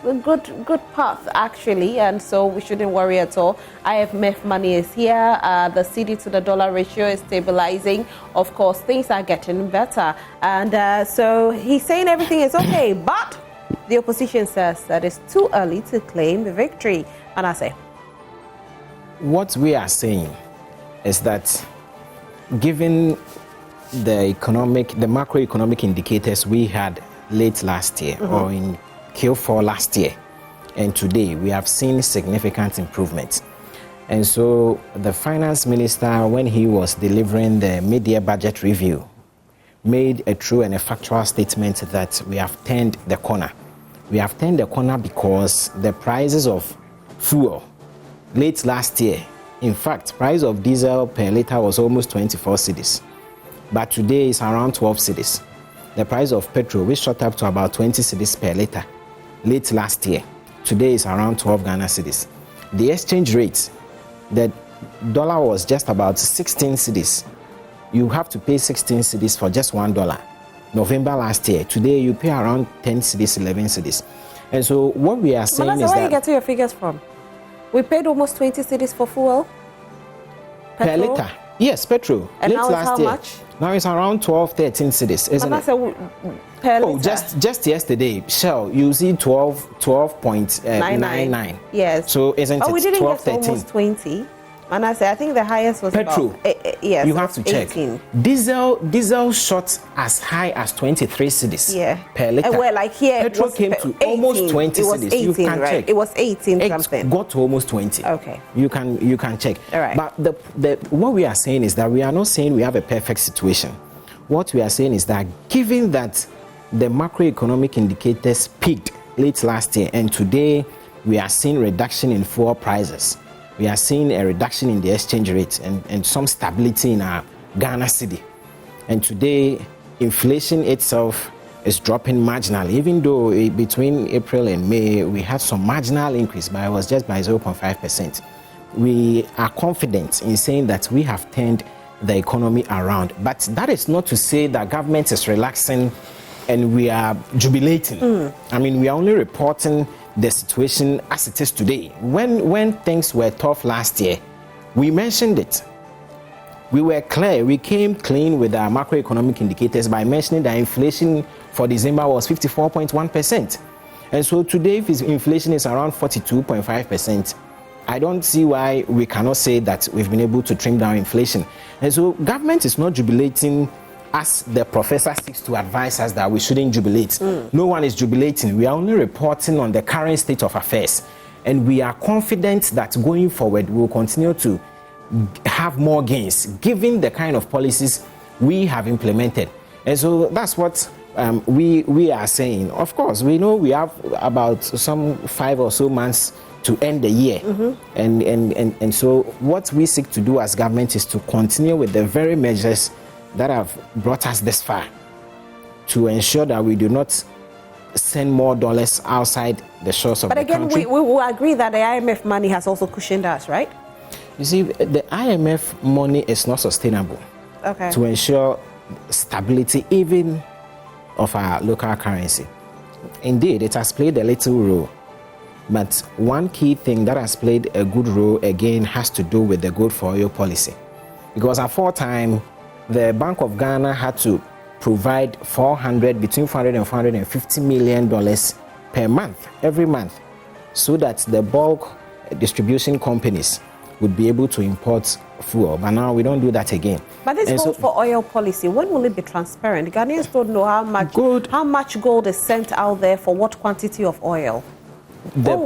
a good path actually, and so we shouldn't worry at all. IMF money is here. The CD to the dollar ratio is stabilizing. Of course, things are getting better, and so he's saying everything is okay. But the opposition says that it's too early to claim victory. And I say, what we are saying is that, given the macroeconomic indicators we had late last year or in Q4 last year, and today we have seen significant improvements. And so the finance minister, when he was delivering the mid-year budget review, made a true and a factual statement that we have turned the corner. We have turned the corner because the prices of fuel late last year, in fact, price of diesel per liter was almost 24 cedis, but today it's around 12 cedis. The price of petrol, which shot up to about 20 cedis per liter late last year, today is around 12 Ghana cedis. The exchange rate, the dollar was just about 16 cedis. You have to pay 16 cedis for just $1. November last year, today you pay around 10 cedis, 11 cedis. And so what we are saying is that... where are you getting your figures from? We paid almost 20 cedis for fuel per liter. Yes, petrol. And now it's how much? Now it's around 12, 13 cedis, isn't it? Per liter. Oh, just yesterday, Shell, you see 12.99. Yes. So isn't it 12, 13? We didn't get almost 20. And I think the highest was petrol. Yes, you have to 18. check. Diesel shot as high as 23 cedis per liter. Well, like here, petrol came to 18. almost 20 it was cedis. 18, you can right? check. It was 18 something. It got to almost 20. Okay. You can check. All right. But what we are saying is that we are not saying we have a perfect situation. What we are saying is that, given that the macroeconomic indicators peaked late last year, and today we are seeing reduction in fuel prices, we are seeing a reduction in the exchange rate and some stability in our Ghana cedi. And today, inflation itself is dropping marginally, even though between April and May, we had some marginal increase, but it was just by 0.5%. We are confident in saying that we have turned the economy around. But that is not to say that government is relaxing and we are jubilating. I mean, we are only reporting the situation as it is today. When things were tough last year, we mentioned it. We were clear. We came clean with our macroeconomic indicators by mentioning that inflation for December was 54.1%. And so today, if inflation is around 42.5%, I don't see why we cannot say that we've been able to trim down inflation. And so government is not jubilating as the professor seeks to advise us that we shouldn't jubilate. No one is jubilating. We are only reporting on the current state of affairs. And we are confident that going forward, we will continue to have more gains, given the kind of policies we have implemented. And so that's what we are saying, of course, we know we have about some 5 or so months to end the year. And so what we seek to do as government is to continue with the very measures that have brought us this far, to ensure that we do not send more dollars outside the shores of the country. But again, we will agree that the IMF money has also cushioned us, right? You see, the IMF money is not sustainable to ensure stability even of our local currency. Indeed, it has played a little role, but one key thing that has played a good role again has to do with the gold for oil policy, because at one time the Bank of Ghana had to provide between $400 and $450 million per month, every month, so that the bulk distribution companies would be able to import fuel. But now we don't do that again. But this gold for oil policy, when will it be transparent? Ghanaians don't know how much gold is sent out there for what quantity of oil. The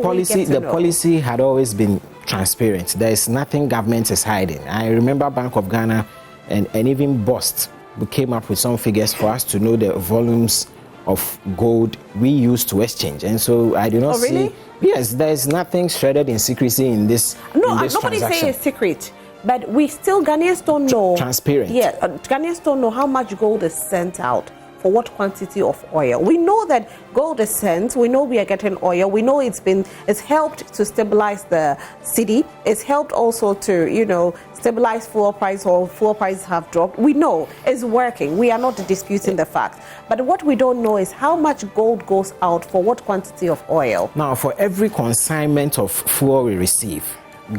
policy had always been transparent. There is nothing government is hiding. I remember Bank of Ghana and even BOST came up with some figures for us to know the volumes of gold we used to exchange. And so I do not see... Yes, there is nothing shredded in secrecy in this nobody's saying it's secret. But Ghanaians don't know... Transparent. Yeah, Ghanaians don't know how much gold is sent out for what quantity of oil. We know that gold is sent. We know we are getting oil. We know it's helped to stabilize the city. It's helped also to, stabilize fuel price, or fuel prices have dropped. We know it's working. We are not disputing the fact. But what we don't know is how much gold goes out for what quantity of oil. Now, for every consignment of fuel we receive,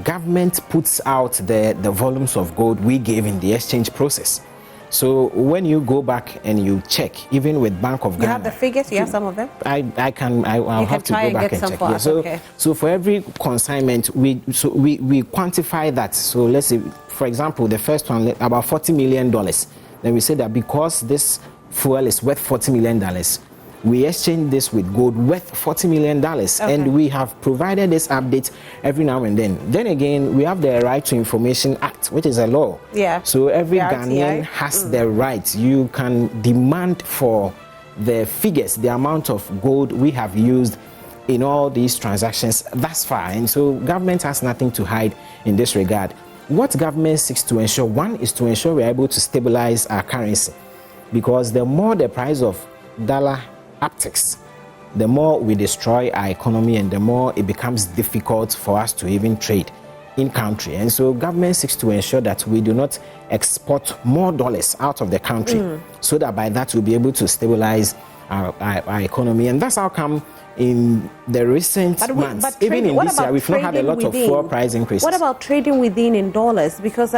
government puts out the volumes of gold we gave in the exchange process. So when you go back and you check, even with Bank of Ghana... You have the figures? You have some of them? I'll have to go back and check. Yeah, so for every consignment, we quantify that. So let's say, for example, the first one, about $40 million. Then we say that because this fuel is worth $40 million, we exchange this with gold worth $40 million. And we have provided this update every now and then. Then again, we have the Right to Information Act, which is a law. Yeah. So every Ghanaian has the right. You can demand for the figures, the amount of gold we have used in all these transactions thus far. And so government has nothing to hide in this regard. What government seeks to ensure, one, is to ensure we're able to stabilize our currency. Because the more the price of dollar upticks, the more we destroy our economy and the more it becomes difficult for us to even trade in country. And so government seeks to ensure that we do not export more dollars out of the country, so that by that we'll be able to stabilize our economy. And that's how come in the recent months, even in this year, we've not had a lot of fuel price increases. What about trading within in dollars? Because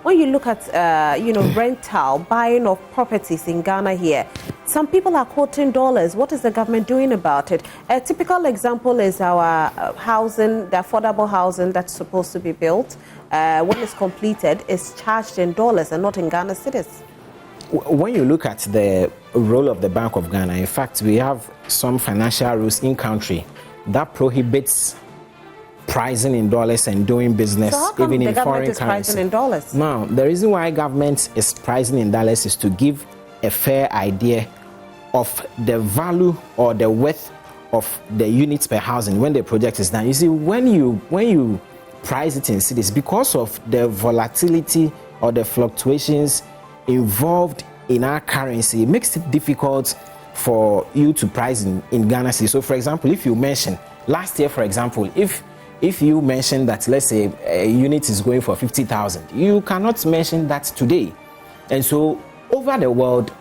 when you look at rental, buying of properties in Ghana here, some people are quoting dollars. What is the government doing about it? A typical example is our housing, the affordable housing that's supposed to be built. When it's completed, is charged in dollars and not in Ghana cedis. When you look at the role of the Bank of Ghana, in fact, we have some financial rules in country that prohibits pricing in dollars and doing business even in foreign currency. Pricing in dollars? Now, the reason why government is pricing in dollars is to give a fair idea of the value or the worth of the units per housing when the project is done. You see, when you price it in cedis, because of the volatility or the fluctuations involved in our currency, it makes it difficult for you to price in Ghana cedis. So, for example, if you mention last year, for example, if you mention that, let's say, a unit is going for 50,000, you cannot mention that today. And so, over the world,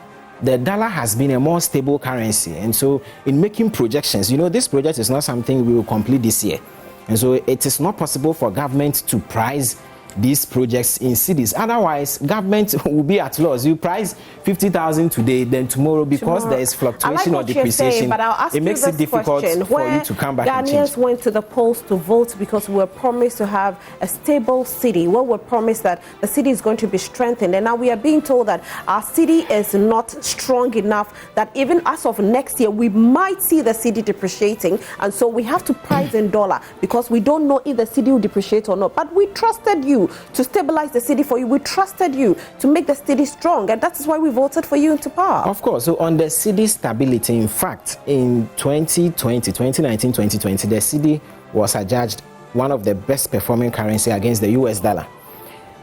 the dollar has been a more stable currency. And so, in making projections, this project is not something we will complete this year. And so, it is not possible for government to price these projects in cedis. Otherwise, government will be at loss. You price 50,000 today, then tomorrow, because there is fluctuation or depreciation, it makes it difficult for you to come back and change. Ghanaians went to the polls to vote because we were promised to have a stable city. We were promised that the city is going to be strengthened. And now we are being told that our city is not strong enough, that even as of next year, we might see the city depreciating. And so we have to price in dollar because we don't know if the city will depreciate or not. But we trusted you. you to stabilize the city for you. We trusted you to make the city strong, and that is why we voted for you into power. Of course. So on the city stability, in fact, in 2020, the city was adjudged one of the best performing currency against the US dollar.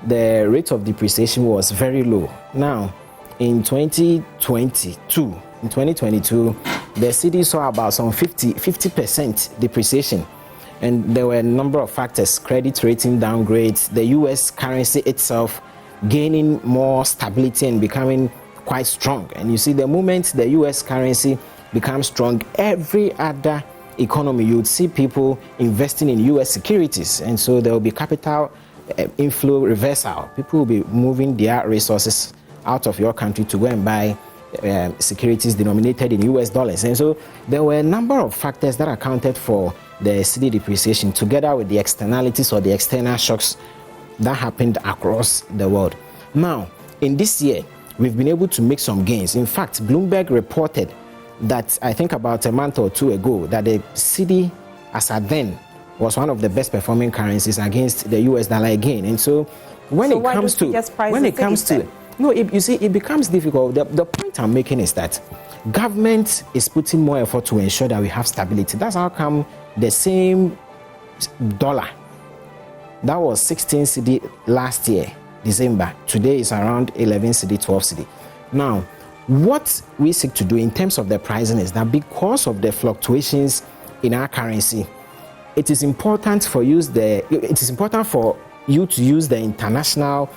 The rate of depreciation was very low. Now, in 2022, the city saw about some 50% depreciation. And there were a number of factors: credit rating downgrades, the US currency itself gaining more stability and becoming quite strong. And you see, the moment the US currency becomes strong, every other economy, you would see people investing in US securities. And so there will be capital inflow reversal. People will be moving their resources out of your country to go and buy securities denominated in US dollars. And so there were a number of factors that accounted for the cedi depreciation, together with the externalities or the external shocks that happened across the world. Now, in this year, we've been able to make some gains. In fact, Bloomberg reported that, I think about a month or two ago, that the cedi as at then was one of the best performing currencies against the US dollar again. And so when it comes to you see, it becomes difficult. The point I'm making is that government is putting more effort to ensure that we have stability. That's how come the same dollar that was 16 cedi last year, December, today is around 11 cedi, 12 cedi. Now, what we seek to do in terms of the pricing is that because of the fluctuations in our currency, it is important for you to use the international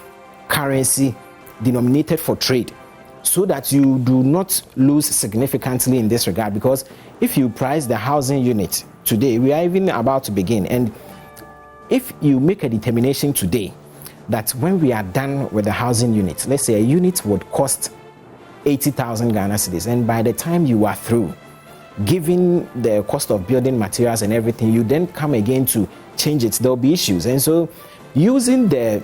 currency denominated for trade, so that you do not lose significantly in this regard. Because if you price the housing unit today, we are even about to begin, and if you make a determination today that when we are done with the housing unit, let's say a unit would cost 80,000 Ghana cedis, and by the time you are through, given the cost of building materials and everything, you then come again to change it, there will be issues. And so using the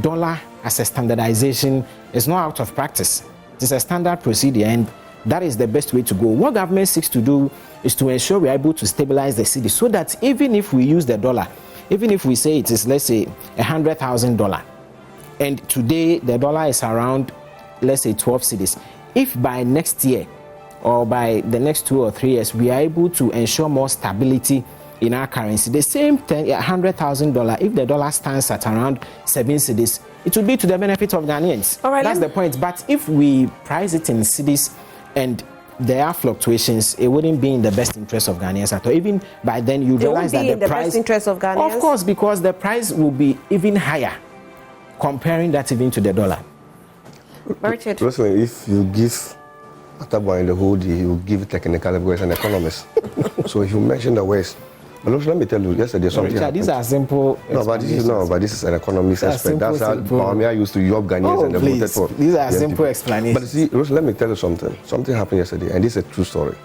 dollar as a standardization is not out of practice. It is a standard procedure, and that is the best way to go. What government seeks to do is to ensure we are able to stabilize the cedi, so that even if we use the dollar, even if we say it is, let's say, $100,000, and today the dollar is around, let's say, 12 cedis, if by next year or by the next 2 or 3 years we are able to ensure more stability in our currency, the same thing, $100,000, if the dollar stands at around 7 cedis, it would be to the benefit of Ghanaians. All right, that's the point. But if we price it in cedis and there are fluctuations, it wouldn't be in the best interest of Ghanaians at all. Even by then, you realize that the price, best interest of Ghanaians? Of course, because the price will be even higher, comparing that even to the dollar. Richard, Personally, if you give Atabwa in the whole day, you give technically because he's an economist. So if you mention the West, but let me tell you, yesterday something Richard, these are simple. But this is an economist aspect. That's how Bawumia used to yob Ghanaians and they voted for. These are simple explanations. But see, Rose, let me tell you something. Something happened yesterday, and this is a true story.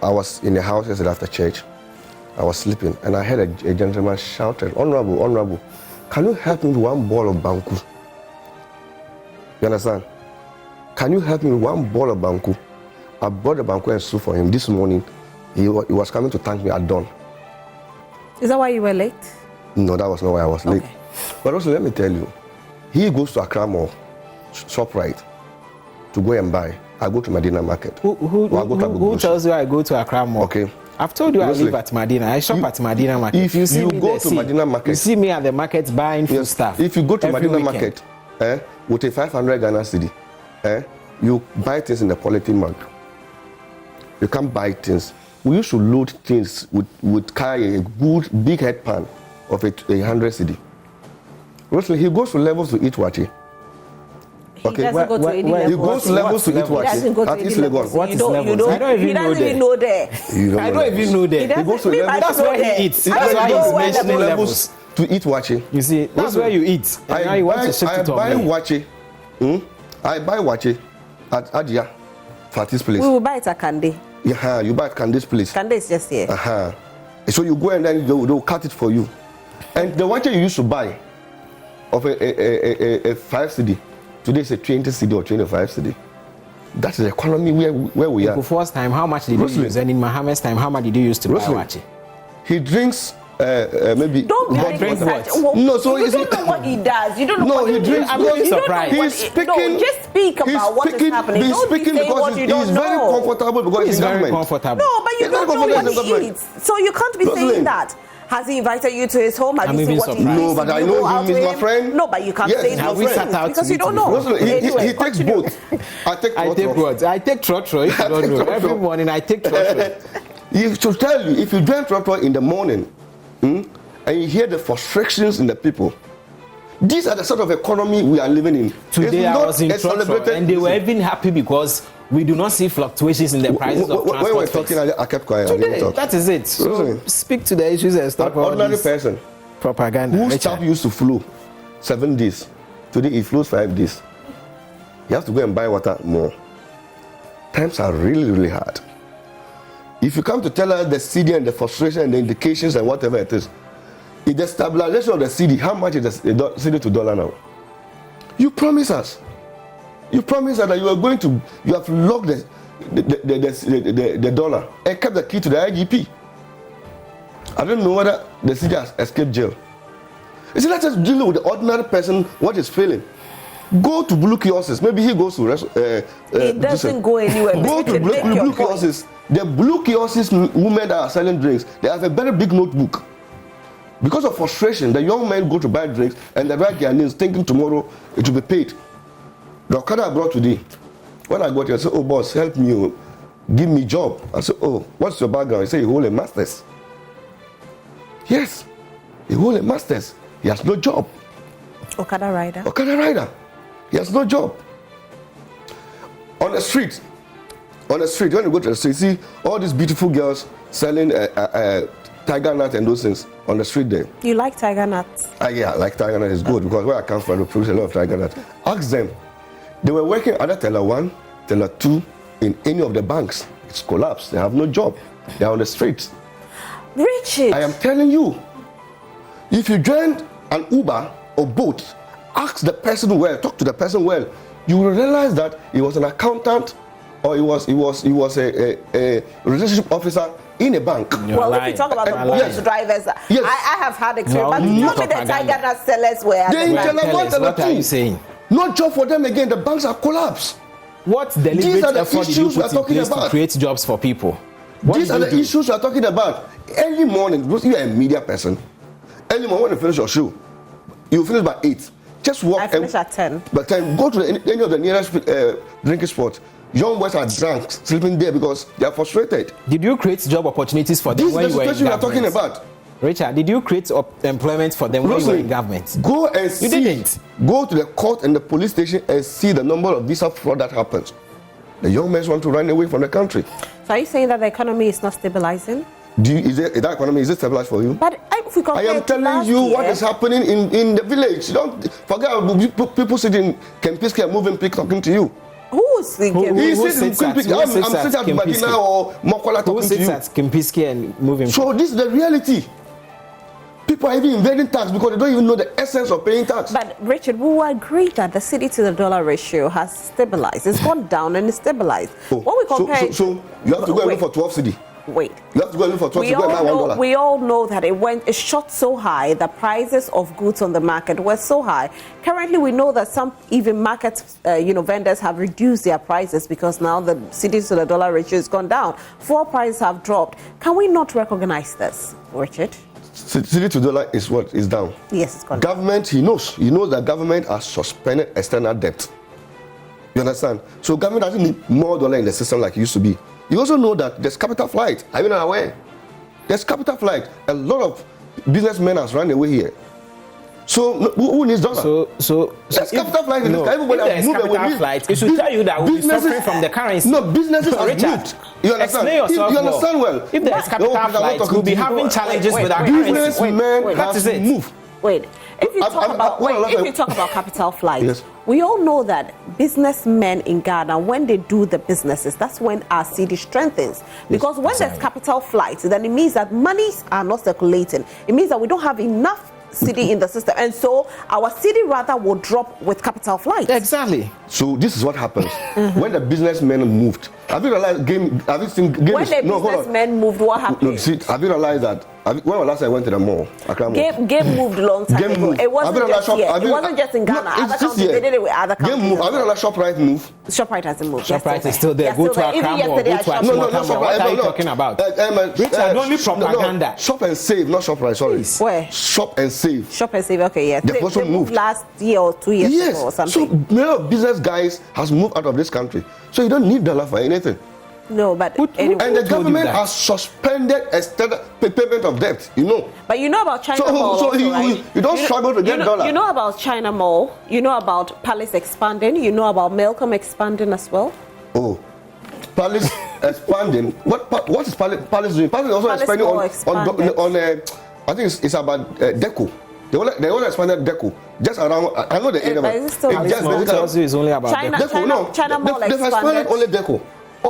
I was in the house yesterday after church. I was sleeping, and I heard a gentleman shouted, Honorable, can you help me with one ball of banku? You understand? Can you help me with one ball of banku? I bought the banku and soup for him this morning. He was coming to thank me at dawn. Is that why you were late? No, that was not why I was late. Okay. But also, let me tell you, he goes to Accra Mall, ShopRite, to go and buy. I go to Medina Market. Who tells you I go to Accra Mall? Okay. I've told you I live at Medina. I shop at Medina Market. If you see go to Medina Market, you see me at the market buying food stuff. If you go to Medina Market with a 500 Ghana cedi, you buy things in the polythene bag. You can't buy things. We used to load things with carry a good big head pan of a 100 cedi. Mostly he goes to levels to eat wachi. Okay. He goes to levels to eat wachi at East Lagos. What is levels? I don't even know there. I don't even know there. He goes to levels. That's where he eats. That's why he's mentioning levels to eat wachi. You see, that's where you eat. And now you want to shift it on me. I buy wachi at Adia Fatih's place. We will buy it at Kande. Yeah, you buy at Kande's place. Kande is just here. So you go and then they'll cut it for you. And the wachi you used to buy of a 5 cedi, today it's a 20 cedi or 25 cedi. That's the economy where we are. For first time, how much did you use? And in Mohammed's time, how much did you use to buy wachi? He drinks maybe. Don't be drink what? No, so you don't know what he does. You don't know what he drinks. I'm really surprised. He's speaking. No, just speak about what is happening. He's Don't speaking be saying because what you don't he's very know. comfortable because He's he's in very government. comfortable. No, but you He's don't very know what comfortable he in eats. So you can't be saying that. Has he invited you to his home? Have I'm you seen even what he surprised. eats? No, but I You know go out him, he's with my him? friend. No, but you can't Yes, say have those we things sat out because to you don't meet know. Rosalie, he Anyway, takes continue. both. I take I take what? I take trotro. If you don't know, every morning I take trotro. You should tell you, if you drink trotro in the morning, and you hear the frustrations in the people, these are the sort of economy we are living in. Today It's I not was in a trotro celebrated and they were season. even happy because we do not see fluctuations in the prices of When we were transport. talking, I kept quiet. I didn't Today, talk. that is it. So Rosalie, speak to the issues and An stop all ordinary this person propaganda. whose Richard. stuff used to flow 7 days, today it flows 5 days. You have to go and buy water more. Times are really, really hard. If you come to tell us the CD and the frustration and the indications and whatever it is, if the stabilization of the CD, how much is the CD to dollar now? You promise us. You promise us that you are going to, you have locked the dollar and kept the key to the IGP. I don't know whether the CD has escaped jail. You see, let's just deal with the ordinary person, what is failing. Go to blue kiosks. Maybe he goes to It doesn't go anywhere. Go to blue kiosks. The blue kiosks women that are selling drinks, they have a very big notebook. Because of frustration, the young men go to buy drinks and they write their names thinking tomorrow it will be paid. The Okada I brought today, when I got here, I said, oh boss, help me, give me job. I said, oh, what's your background? He said, you hold a master's. Yes, he hold a master's. He has no job. Okada rider. Okada rider. He has no job. On the street, when you go to the street, see all these beautiful girls selling tiger nut and those things on the street there. You like tiger nuts? Yeah, I like tiger nut. It's good because where I come from, we produce a lot of tiger nut. Ask them. They were working either teller 1, teller 2 in any of the banks. It's collapsed. They have no job. They are on the streets. Richard. I am telling you, if you join an Uber or Bolt, ask the person well, talk to the person well, you will realize that he was an accountant or he was a relationship officer in a bank. Well, if you talk about the Bolt drivers, I have had experience. But tell me the tiger nut sellers were. What are you saying? No job for them again. The banks are collapsed. What deliberate effort did you put in place to create jobs for people? These are the issues we are talking about. Early morning, you are a media person. Early morning, when you finish your show, you finish by 8. Just walk. I finish at 10. But 10, go to any of the nearest drinking spots. Young boys are drunk, sleeping there because they are frustrated. Did you create job opportunities for them when you were in government? This is the situation we are talking about. Richard, did you create employment for them when you were in government? Go and see. You didn't. Go to the court and the police station and see the number of visa fraud that happens. The young men want to run away from the country. So are you saying that the economy is not stabilizing? Is that economy, is it stabilized for you? But if we I am telling you what is happening in the village. Don't forget people sitting in Kempiski and moving pick talking to you. Who is thinking? He sits in Kempiski. I'm sitting at Madina or Mokola talking to you. Who sits at Kempiski and moving? So this is the reality. People are even evading tax because they don't even know the essence of paying tax. But Richard, we will agree that the cedi to the dollar ratio has stabilized. It's gone down and it's stabilized. Oh, When we compare, so you have to go and look for 12 cedi. Wait. You have to go and look for 12 cedi and buy $1. We all know that it shot so high. The prices of goods on the market were so high. Currently, we know that some even market, vendors have reduced their prices because now the cedi to the dollar ratio has gone down. Fuel prices have dropped. Can we not recognize this, Richard? Cedi to dollar is what is down. Yes, it's gone down. Government, he knows that government has suspended external debt. You understand? So government doesn't need more dollar in the system like it used to be. You also know that there's capital flight. Are you not aware? There's capital flight. A lot of businessmen has run away here. So who needs dollar? So there's capital flight. Everybody has moved away. Flight, it should tell you that we'll be suffering from the currency. No, businesses are Richard, you understand? You understand well. If there's capital flight, we'll be having challenges with our currency. Businessmen have to move. Wait. If you talk about capital flight, yes. We all know that businessmen in Ghana, when they do the businesses, that's when our cedi strengthens. Because when there's capital flight, then it means that monies are not circulating. It means that we don't have enough cedi in the system, and so our cedi rather will drop with capital flight. Exactly. So this is what happens when the businessmen moved. Have you realized game? Have you seen game? When the businessmen moved, what happened? No, see, have you realized that? When was last I went to the mall? Game moved long time ago. It wasn't just here. It wasn't just in Ghana. Other countries, they did it with other countries. Game moved. Have you realized ShopRite move? ShopRite hasn't moved. ShopRite is still there. Go to Accra Mall. Go to Accra Mall. What are you talking about? Richard, only propaganda. Shop and Save, not ShopRite. Sorry. Where? Shop and Save. Shop and Save. Okay, yes. They also moved last year or 2 years ago or something. So many of business guys has moved out of this country. So you don't need dollar for anything. No, but anyway. And the government has suspended extended payment of debt, you know. But you know about China Mall so also, right? You don't struggle to get dollar. You know about China Mall. You know about Palace expanding. You know about Melcom expanding as well. Oh, Palace expanding. What is Palace doing? Palace is also expanding on I think it's about Deco. They only expanded Deco just around. I know the area. But is it still tells you it's only about China, Deco. Deco. China Mall they've expanded only Deco.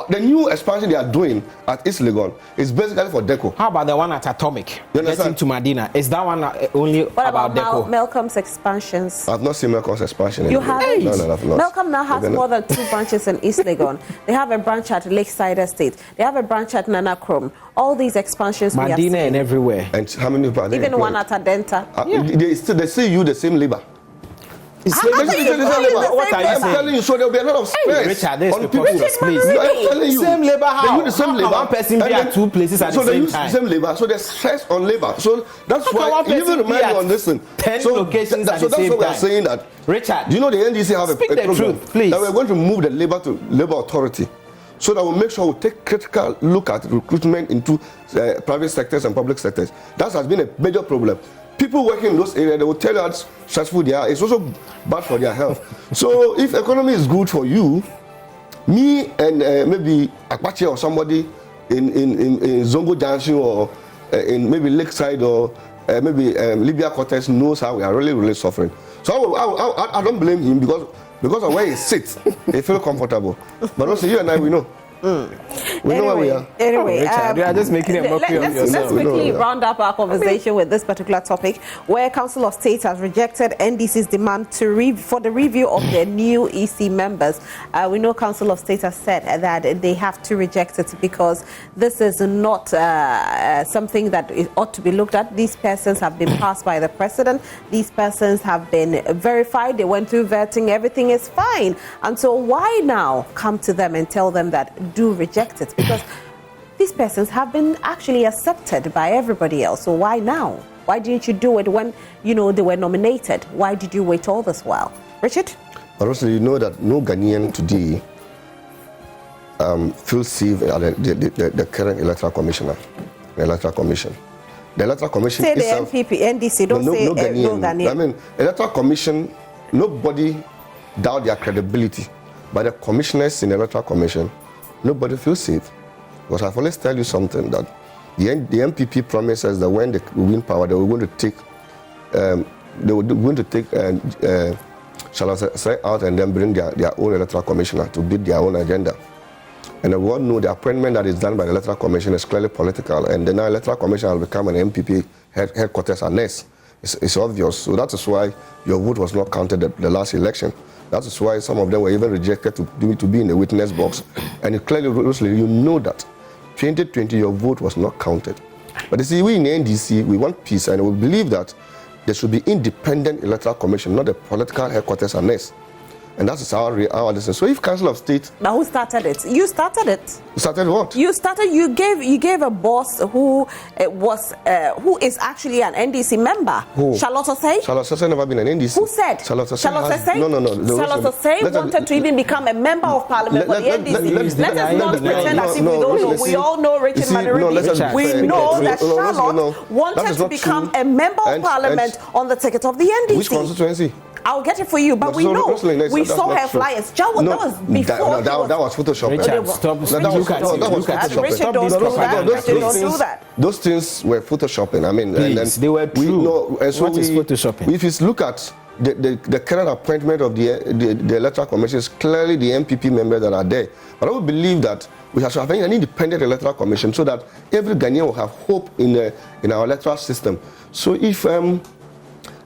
The new expansion they are doing at East Legon is basically for Deco. How about the one at Atomic? Getting to Medina. Is that one only about Deco? Melcom's expansions. I've not seen Melcom's expansion. You haven't? No, I've not. Melcom now has more than 2 branches in East Legon. They have a branch at Lakeside Estate. They have a branch at Nana Krom. All these expansions Medina we have seen. And everywhere. And how many people are there? Even one at Adenta. They say you the same labor. What are you saying? I'm telling you, so there will be a lot of space. Richard, there's on people people. Please. I'm telling you. Same labor how? They use the same labor. One person be at 2 places at the same time. So they use the same labor. So there's stress on labor. So that's why even remind you on this thing. 10 locations at the same time. So that's why we are saying that. Richard, do you know the NDC have a program truth, please. That we're going to move the labor to labor authority, so that we'll make sure we take critical look at recruitment into private sectors and public sectors. That has been a major problem. People working in those areas, they will tell you how stressful they are. It's also bad for their health. So if economy is good for you, me and maybe Akpache or somebody in Zongo Junction or in maybe Lakeside or maybe Libya Quarters knows how we are really suffering. So I don't blame him because of where he sits, he feels comfortable. But also you and I, we know. We know where we are. Anyway, Richard, you are just making a mockery of yourself. Let's quickly round up our conversation with this particular topic, where Council of State has rejected NDC's demand for the review of their new EC members. We know Council of State has said that they have to reject it because this is not something that ought to be looked at. These persons have been passed by the president. These persons have been verified. They went through vetting. Everything is fine. And so why now come to them and tell them that do reject it? Because these persons have been actually accepted by everybody else. So why now? Why didn't you do it when they were nominated? Why did you wait all this while? Richard? But also you know that no Ghanaian today feels safe at the current electoral commissioner, the electoral commission. The electoral commission say itself, the NPP, NDC, don't say no Ghanaian. I mean, electoral commission, nobody doubt their credibility. But the commissioners in the electoral commission, nobody feels safe. Because I've always tell you something, that the MPP promises that when they win power, they were going to take Charlotte out and then bring their own electoral commissioner to build their own agenda. And we all know the appointment that is done by the electoral commission is clearly political, and the now electoral commission has become an MPP headquarters unless it's obvious. So that is why your vote was not counted at the last election. That is why some of them were even rejected to be in the witness box. And it clearly, you know that 2020 your vote was not counted. But you see, we in the NDC, we want peace, and we believe that there should be independent electoral commission, not a political headquarters unless. And that is our listen. So if Council of State... But who started it? You started it. Started what? You gave a boss who is actually an NDC member. Who? Charlotte Osei? Charlotte Osei never been an NDC. Who said? Charlotte Osei? No. Charlotte Osei wanted to even become a member of parliament for the NDC. Let us not pretend as if we don't know. We all know Richard Madariki. We know that Charlotte wanted to become a member of parliament on the ticket of the NDC. Which constituency? I'll get it for you, but we know. We saw her flyers. That was before. That was Photoshop. Richard, stop. Richard, don't do that. Those things were Photoshopping. I mean, please, they were true. What is Photoshopping? If you look at the current appointment of the electoral commission, is clearly the MPP members that are there. But I would believe that we have to have an independent electoral commission so that every Ghanaian will have hope in our electoral system. So if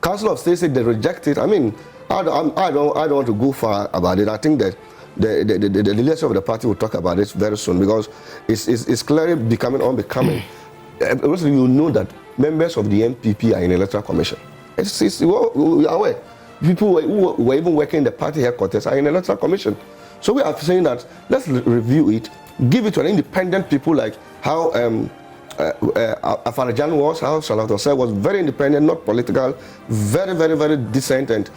Council of State said they reject it, I mean, I don't want to go far about it. I think that the leadership of the party will talk about this very soon, because it's clearly becoming unbecoming. Also, you know that members of the MPP are in the Electoral Commission. We are aware. People who were even working in the party headquarters are in the Electoral Commission. So we are saying that let's review it, give it to an independent people, like how Afarajan was, how Salat Hossein was very independent, not political, very, very, very decent, and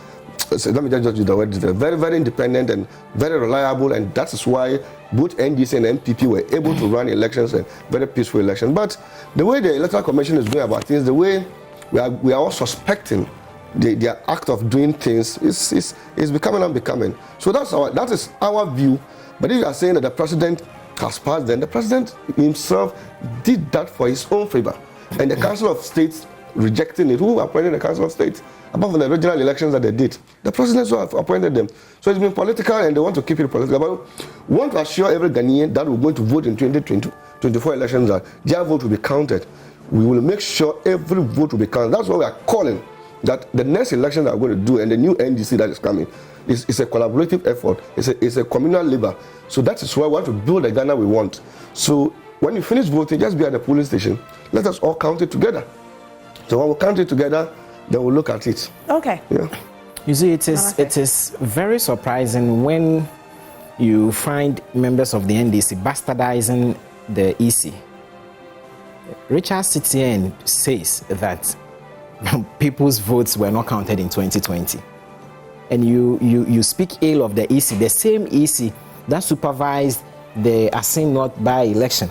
so let me just use the word, very, very independent and very reliable, and that is why both NDC and MPP were able to run elections, and very peaceful elections. But the way the Electoral Commission is going about things, the way we are all suspecting their act of doing things is becoming unbecoming. So that is our view. But if you are saying that the president has passed, then the president himself did that for his own favor, and the Council of States rejecting it. Who appointed the Council of States? Apart from the regional elections that they did, the president have appointed them. So it's been political, and they want to keep it political. But we want to assure every Ghanaian that we're going to vote in 2024 elections that their vote will be counted. We will make sure every vote will be counted. That's what we are calling. That the next election that we're going to do, and the new NDC that is coming, is a collaborative effort. It's a communal labor. So that is why we want to build the Ghana we want. So when you finish voting, just be at the polling station. Let us all count it together. So when we count it together, then we'll look at it. Okay. Yeah. You see, it is very surprising when you find members of the NDC bastardizing the EC. Richard Citian says that people's votes were not counted in 2020. And you speak ill of the EC, the same EC that supervised the Asin North by-election.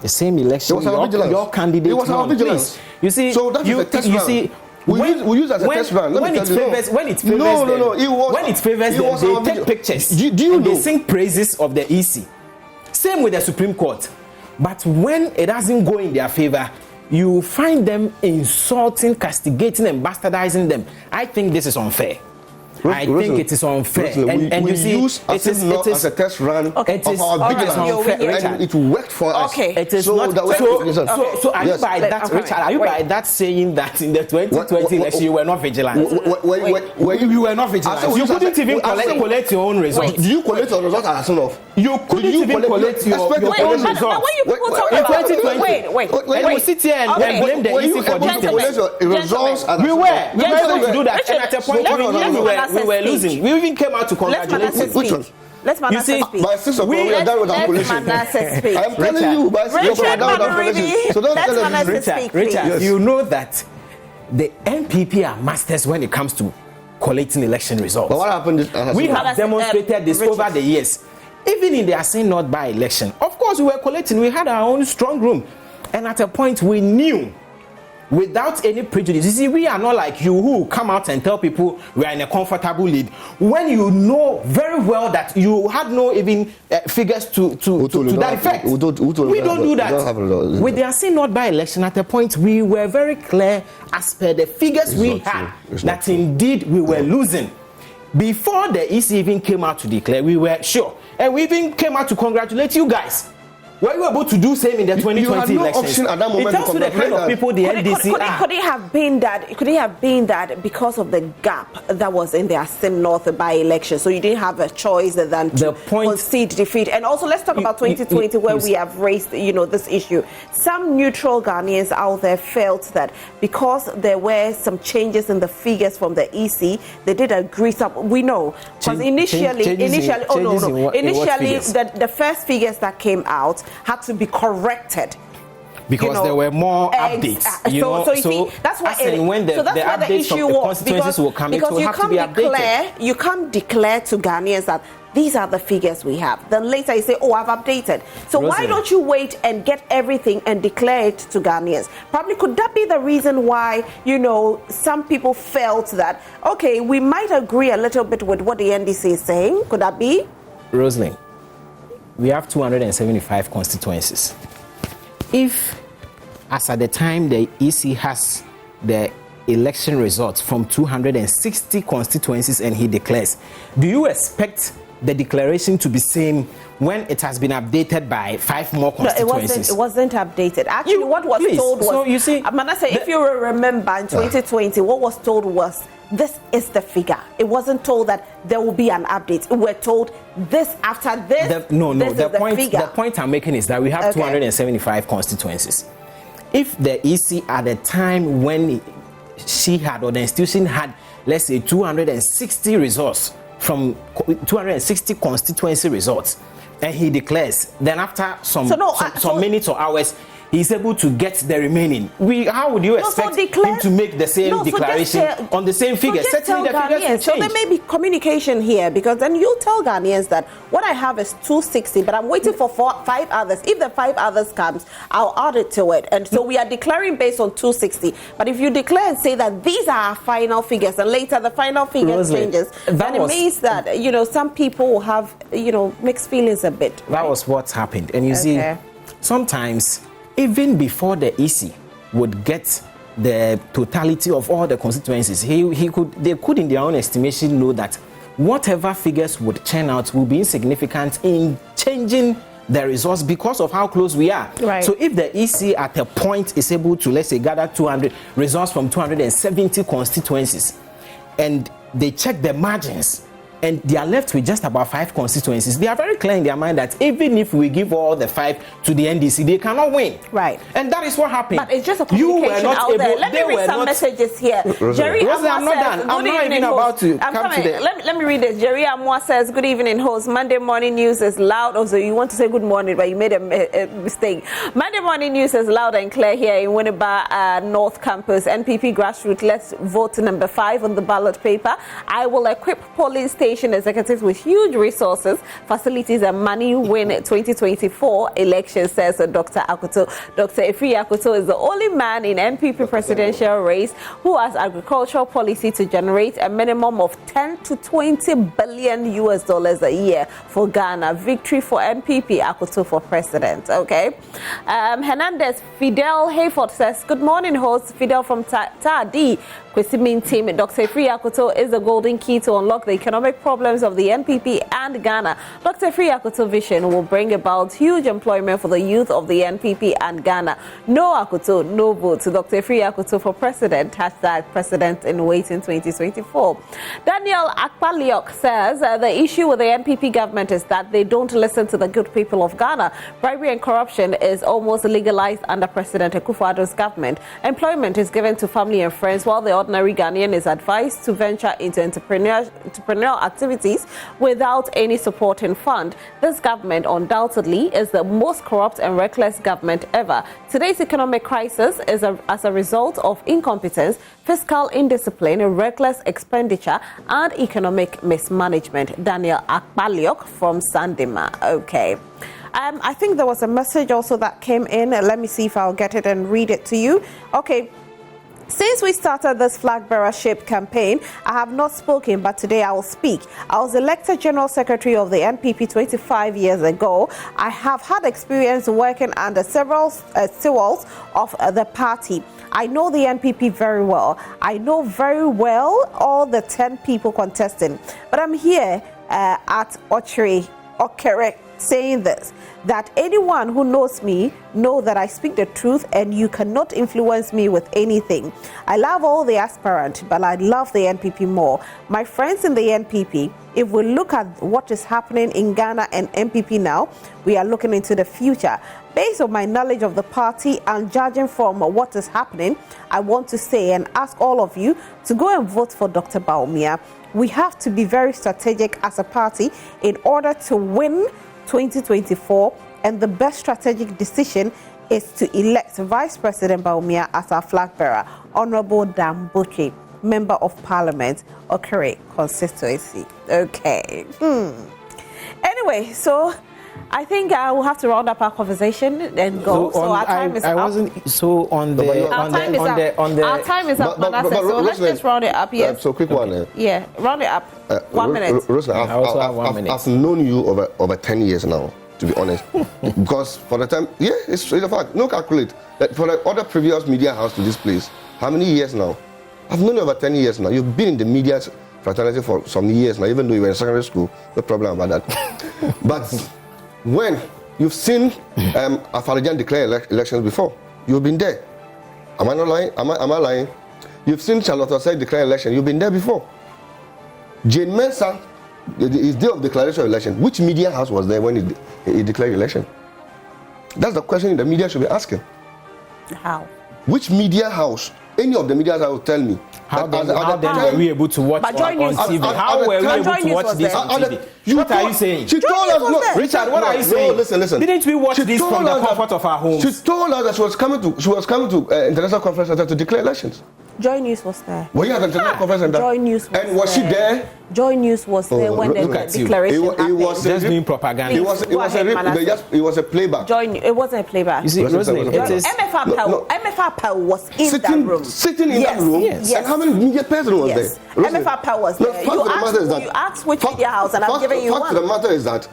The same election, your candidate won. Please. You see, so that is a test round. We use as a test round. When it favors them, they take pictures and they sing praises of the EC. Same with the Supreme Court. But when it doesn't go in their favor, you find them insulting, castigating, and bastardizing them. I think this is unfair. I think it is unfair. And you see, use it is as a test run of our vigilance, and it worked for us. Okay. It is not. So are you by that, Richard? Are you by that saying that in the 2020 election you were not vigilant? You were not vigilant. You couldn't even collect your own results. Do you collect your results as soon of? You couldn't even collect your own results. But when you people talk about 2020, and we sit here and blame the EC for these things. We were able to do that, and at a point we were losing. We even came out to congratulate him. Which one? Let's Manasseh speak. By 6 o'clock, we are done with our coalition. I'm telling you, by 6 o'clock, we are done with our coalition. So don't tell them. Richard, you know that the MPP are masters when it comes to collating election results. But what happened? We have demonstrated this over the years. Even in the Asin North by-election, of course, we were collating. We had our own strong room. And at a point, we knew, without any prejudice. You see, we are not like you who come out and tell people we are in a comfortable lead when you know very well that you had no even figures to that effect. We don't do that. With the Asin North by-election, at a point, we were very clear as per the figures we had that indeed we were losing. Before the EC even came out to declare, we were sure. And we even came out to congratulate you guys. Were you able to do same in the 2020 no elections? Option at that moment. It tells you the kind of people the NDC are. Could it have been that? Could it have been that because of the gap that was in the Asin North by-election, so you didn't have a choice than to concede defeat? And also, let's talk about 2020, where we have raised, this issue. Some neutral Ghanaians out there felt that because there were some changes in the figures from the EC, they did agree. We know because initially, the first figures that came out had to be corrected because there were more updates. So you see, that's why the issue was, because will come, because you can't declare to Ghanaians that these are the figures we have. Then later you say, I've updated. So why don't you wait and get everything and declare it to Ghanaians? Probably could that be the reason why, some people felt that, okay, we might agree a little bit with what the NDC is saying. Could that be? Rosalind, we have 275 constituencies. If, as at the time the EC has the election results from 260 constituencies and he declares, do you expect the declaration to be same when it has been updated by 5 more constituencies? No, it wasn't updated. Actually, what was told was... So you see... Manasseh, if you remember in 2020, what was told was, this is the figure. It wasn't told that there will be an update. We're told this after this. The point I'm making is that we have 275 constituencies. If the EC at the time when she had, or the institution had, let's say 260 results from 260 constituency results, and he declares, then after some minutes or hours, he's able to get the remaining. How would you expect him to make the same declaration on the same figure? Certainly the figures will change. So there may be communication here, because then you tell Ghanaians that what I have is 260, but I'm waiting for 5 others. If the 5 others comes, I'll add it to it. And so we are declaring based on 260. But if you declare and say that these are our final figures, and later the final figure changes, then it means that, some people will have, mixed feelings a bit. That was what happened. And you see, sometimes... even before the EC would get the totality of all the constituencies, they could in their own estimation know that whatever figures would churn out will be insignificant in changing the results because of how close we are. Right. So if the EC at a point is able to, let's say, gather 200 results from 270 constituencies, and they check the margins, and they are left with just about 5 constituencies, they are very clear in their mind that even if we give all the 5 to the NDC, they cannot win. Right. And that is what happened. But it's just a communication out there. Let me read some messages here. Jerry Amwa I'm not done. I'm not even about to come to the... Let me read this. Jerry Amwa says, good evening, host. Monday morning news is loud. Also, you want to say good morning, but you made a mistake. Monday morning news is loud and clear here in Winneba North Campus. NPP grassroots, let's vote number 5 on the ballot paper. I will equip polling station executives with huge resources, facilities, and money win 2024 election, says Dr. Akoto. Dr. Efri Akoto is the only man in NPP presidential race who has agricultural policy to generate a minimum of 10 to 20 billion US dollars a year for Ghana. Victory for NPP, Akoto for president. Okay. Hernandez Fidel Hayford says, good morning, host. Fidel from Tadi. Kwesimin team. Dr. Efri Akoto is the golden key to unlock the economic problems of the NPP and Ghana. Dr. Efri Akoto vision will bring about huge employment for the youth of the NPP and Ghana. No Akoto, no vote. Dr. Efri Akoto for president. Hashtag president in waiting 2024. Daniel Akpaliok says the issue with the NPP government is that they don't listen to the good people of Ghana. Bribery and corruption is almost legalized under President Akufo-Addo's government. Employment is given to family and friends, while the ordinary Ghanaian is advised to venture into entrepreneurial activities without any supporting fund. This government undoubtedly is the most corrupt and reckless government ever. Today's economic crisis is as a result of incompetence, fiscal indiscipline, reckless expenditure, and economic mismanagement. Daniel Akpaliok from Sandima. Okay. I think there was a message also that came in. Let me see if I'll get it and read it to you. Okay. Since we started this flag bearership campaign, I have not spoken, but today I will speak. I was elected General Secretary of the NPP 25 years ago. I have had experience working under several stewards of the party. I know the NPP very well. I know very well all the 10 people contesting. But I'm here at Okere saying this, that anyone who knows me know that I speak the truth and you cannot influence me with anything. I love all the aspirants, but I love the NPP more. My friends in the NPP, if we look at what is happening in Ghana and NPP now, we are looking into the future. Based on my knowledge of the party and judging from what is happening, I want to say and ask all of you to go and vote for Dr. Bawumia. We have to be very strategic as a party in order to win 2024, and the best strategic decision is to elect Vice President Bawumia as our flag bearer. Honorable Dambuchi, Member of Parliament, Okere constituency. Okay. Anyway, so I think I will have to round up our conversation and go. So our time is up. Our time is up, Manasseh. So let's just round it up. Yes. So quick one. Yeah, round it up. 1 minute. Rosa, I've known you over 10 years now, to be honest. Because for the time, it's a fact. No calculate. For the other previous media house to this place, how many years now? I've known you over 10 years now. You've been in the media fraternity for some years now, even though you were in secondary school, no problem about that. But when you've seen Afarijan declare elections before, you've been there. Am I not lying? Am I lying? You've seen Charlotte Osei declare election, you've been there before. Jane Mensah, his day of declaration of election, which media house was there when he declared election? That's the question the media should be asking. How? Which media house? Any of the media house will tell me. How then were we able to watch on TV? How were we able to watch this on TV? What are you saying? She told us, no, Richard, what are you saying? Listen. Didn't we watch this from the comfort of our homes? She told us that she was coming to international conference center to declare elections. Joy News was there. Were you at the international conference center? Joy News was and was there. she there? Joy News was there when the declaration happened. It was just doing propaganda. It was a playback. It wasn't a playback. You see, Rosalie, it is... MFR Pell was in that room. Sitting in that room? Yes. And how many media person was there? MFR Pell was there. You asked which media house, and I'm giving you one. The fact of the matter is that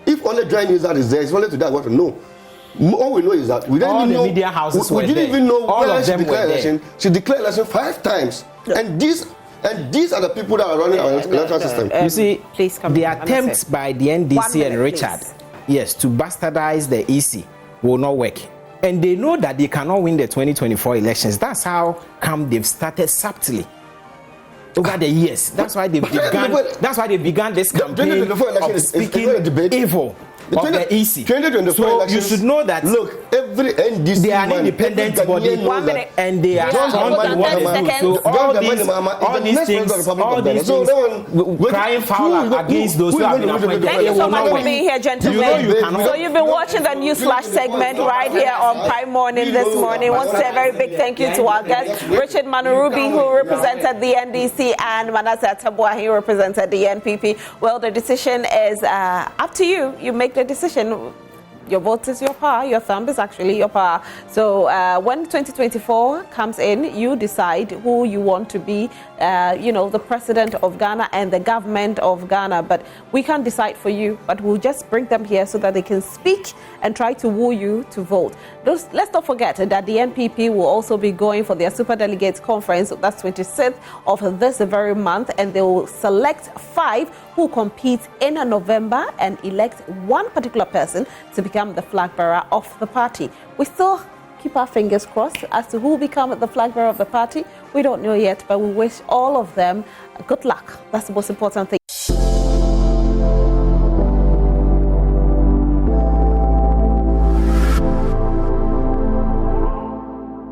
if only Joy News that is there, it's only to that what we know. All we know is that we didn't even know. Media houses we didn't even know all where of she them declared were election. She declared election 5 times, and these are the people that are running our electoral system. You see, the attempt by the NDC and Richard, yes, to bastardize the EC will not work. And they know that they cannot win the 2024 elections. That's how come they've started subtly over the years. That's why they began this campaign of speaking evil of the EC. So you should know that. Look, every NDC they are an independent body, and they are strong in what they do. So all these things, crying foul against those who have been appointed. Thank you so much for being here, gentlemen. So you've been watching the News Flash segment right here on Prime Morning this morning. I want to say a very big thank you to our guests, Richard Manurubi, who represented the NDC, and Manasseh Tabuah, who represented the NPP. Well, the decision is up to you. You make the decision. Your vote is your power. Your thumb is actually your power. So when 2024 comes in, you decide who you want to be, the president of Ghana and the government of Ghana. But we can't decide for you, but we'll just bring them here so that they can speak and try to woo you to vote. Let's not forget that the NPP will also be going for their Super Delegates Conference. That's 26th of this very month, and they will select 5 who compete in November and elect one particular person to become the flag bearer of the party. We still keep our fingers crossed as to who will become the flag bearer of the party. We don't know yet, but we wish all of them good luck. That's the most important thing.